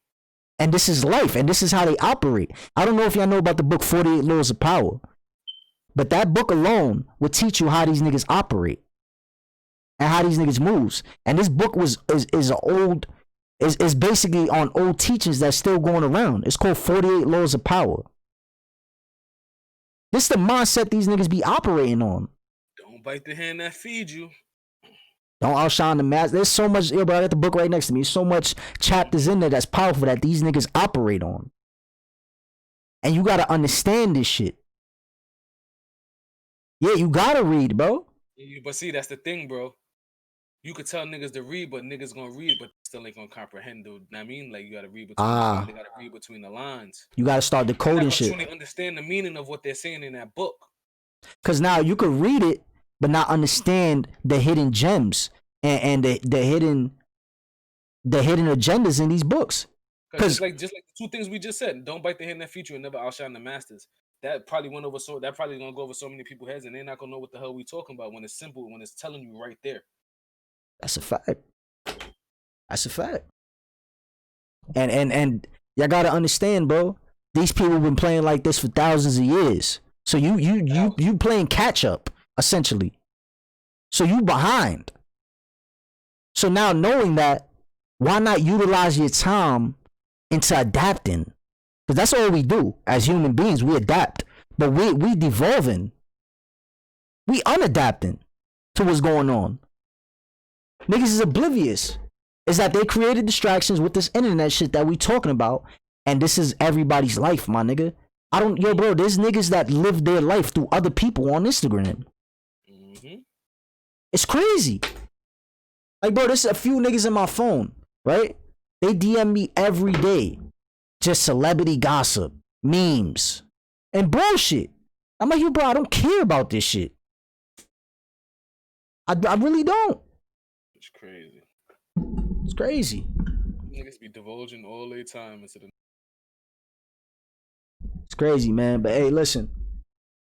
And this is life, and this is how they operate. I don't know if y'all know about the book 48 Laws of Power, but that book alone will teach you how these niggas operate. And how these niggas moves. And this book is basically on old teachings that's still going around. It's called 48 Laws of Power. This is the mindset these niggas be operating on. Don't bite the hand that feeds you. Don't outshine the master. There's so much, bro, I got the book right next to me. There's so much chapters in there that's powerful that these niggas operate on. And you gotta understand this shit. Yeah, you gotta read, bro. But see, that's the thing, bro. You could tell niggas to read, but niggas gonna read, but still ain't gonna comprehend. Dude. I mean, like you gotta read between. They gotta read between the lines. You gotta start decoding shit. Truly understand the meaning of what they're saying in that book. Cause now you could read it, but not understand the hidden gems and the hidden agendas in these books. Cause just like the two things we just said, don't bite the hand that feeds you and never outshine the masters. That probably gonna go over so many people's heads, and they're not gonna know what the hell we talking about when it's simple, when it's telling you right there. That's a fact. That's a fact. And y'all gotta understand, bro. These people been playing like this for thousands of years. So you playing catch up essentially. So you behind. So now knowing that, why not utilize your time into adapting? Because that's all we do as human beings. We adapt, but we devolving. We unadapting to what's going on. Niggas is oblivious. Is that they created distractions with this internet shit that we talking about, and this is everybody's life, my nigga. Bro, there's niggas that live their life through other people on Instagram. Mm-hmm. It's crazy. Like, bro, there's a few niggas in my phone, right? They DM me every day. Just celebrity gossip, memes, and bullshit. I'm like, yo, bro, I don't care about this shit. I really don't. It's crazy. It's crazy. Niggas be divulging all their time into the. It's crazy, man. But hey, listen.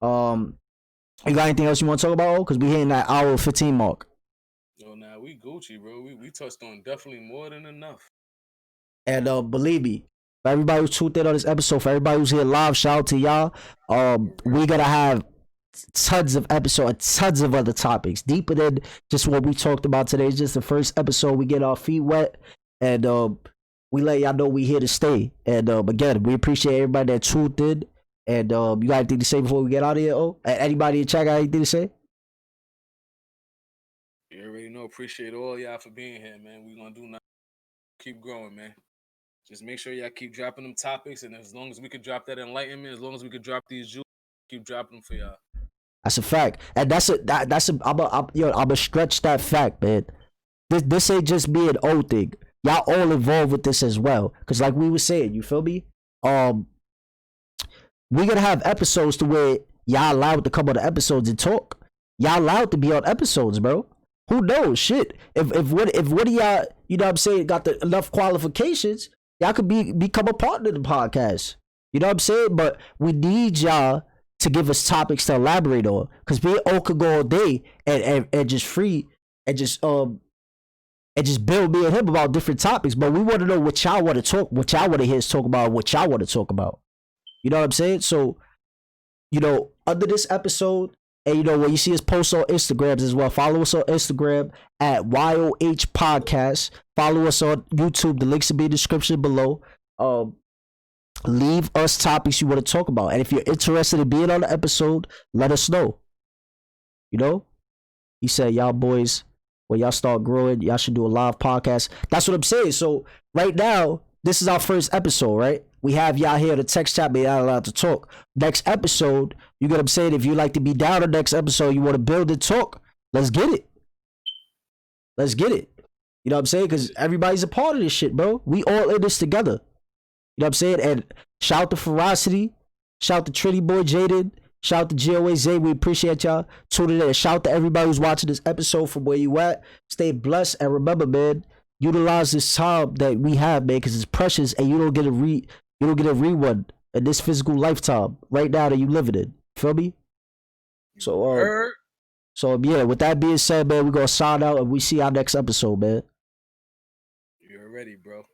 You got anything else you want to talk about? Because we hitting that hour 15 mark. Yo, now we Gucci, bro. We touched on definitely more than enough. And believe me, for everybody who's tuned in on this episode, for everybody who's here live, shout out to y'all. We're gonna have tons of episodes, tons of other topics, deeper than just what we talked about today. It's just the first episode. We get our feet wet, and we let y'all know we here to stay. And again, we appreciate everybody that tuned in. And you got anything to say before we get out of here? Oh, anybody in chat got anything to say? You already know. Appreciate all y'all for being here, man. We gonna do nothing. Keep growing, man. Just make sure y'all keep dropping them topics, and as long as we could drop that enlightenment, as long as we could drop these jewels, keep dropping them for y'all. That's a fact, and I'ma stretch that fact, man. This ain't just be an old thing. Y'all all involved with this as well, cause like we were saying, you feel me? We gonna have episodes to where y'all allowed to come on the episodes and talk. Y'all allowed to be on episodes, bro. Who knows? Shit. If one of y'all, you know what I'm saying, got enough qualifications, y'all could become a partner of the podcast. You know what I'm saying? But we need y'all to give us topics to elaborate on. Cause we all could go all day and just free and just build me and him about different topics. But we want to know what y'all want to talk, what y'all want to hear us talk about, what y'all want to talk about. You know what I'm saying? So, you know, under this episode, and you know, when you see us post on Instagrams as well, follow us on Instagram at YOHPodcast. Follow us on YouTube. The links will be in the description below. Leave us topics you want to talk about. And if you're interested in being on the episode, let us know. You know? He said, y'all boys, when y'all start growing, y'all should do a live podcast. That's what I'm saying. So right now, this is our first episode, right? We have y'all here to text chat, but y'all allowed to talk. Next episode, you get what I'm saying? If you like to be down the next episode, you want to build and talk, let's get it. Let's get it. You know what I'm saying? Because everybody's a part of this shit, bro. We all in this together. You know what I'm saying? And shout out to Ferocity. Shout out to Trinity Boy Jaden. Shout out to GOA Zay. We appreciate y'all tuning in. Shout out to everybody who's watching this episode from where you at. Stay blessed. And remember, man, utilize this time that we have, man, because it's precious and you don't get a rerun in this physical lifetime right now that you living in. Feel me? So yeah, with that being said, man, we're gonna sign out and we see our next episode, man. You're ready, bro.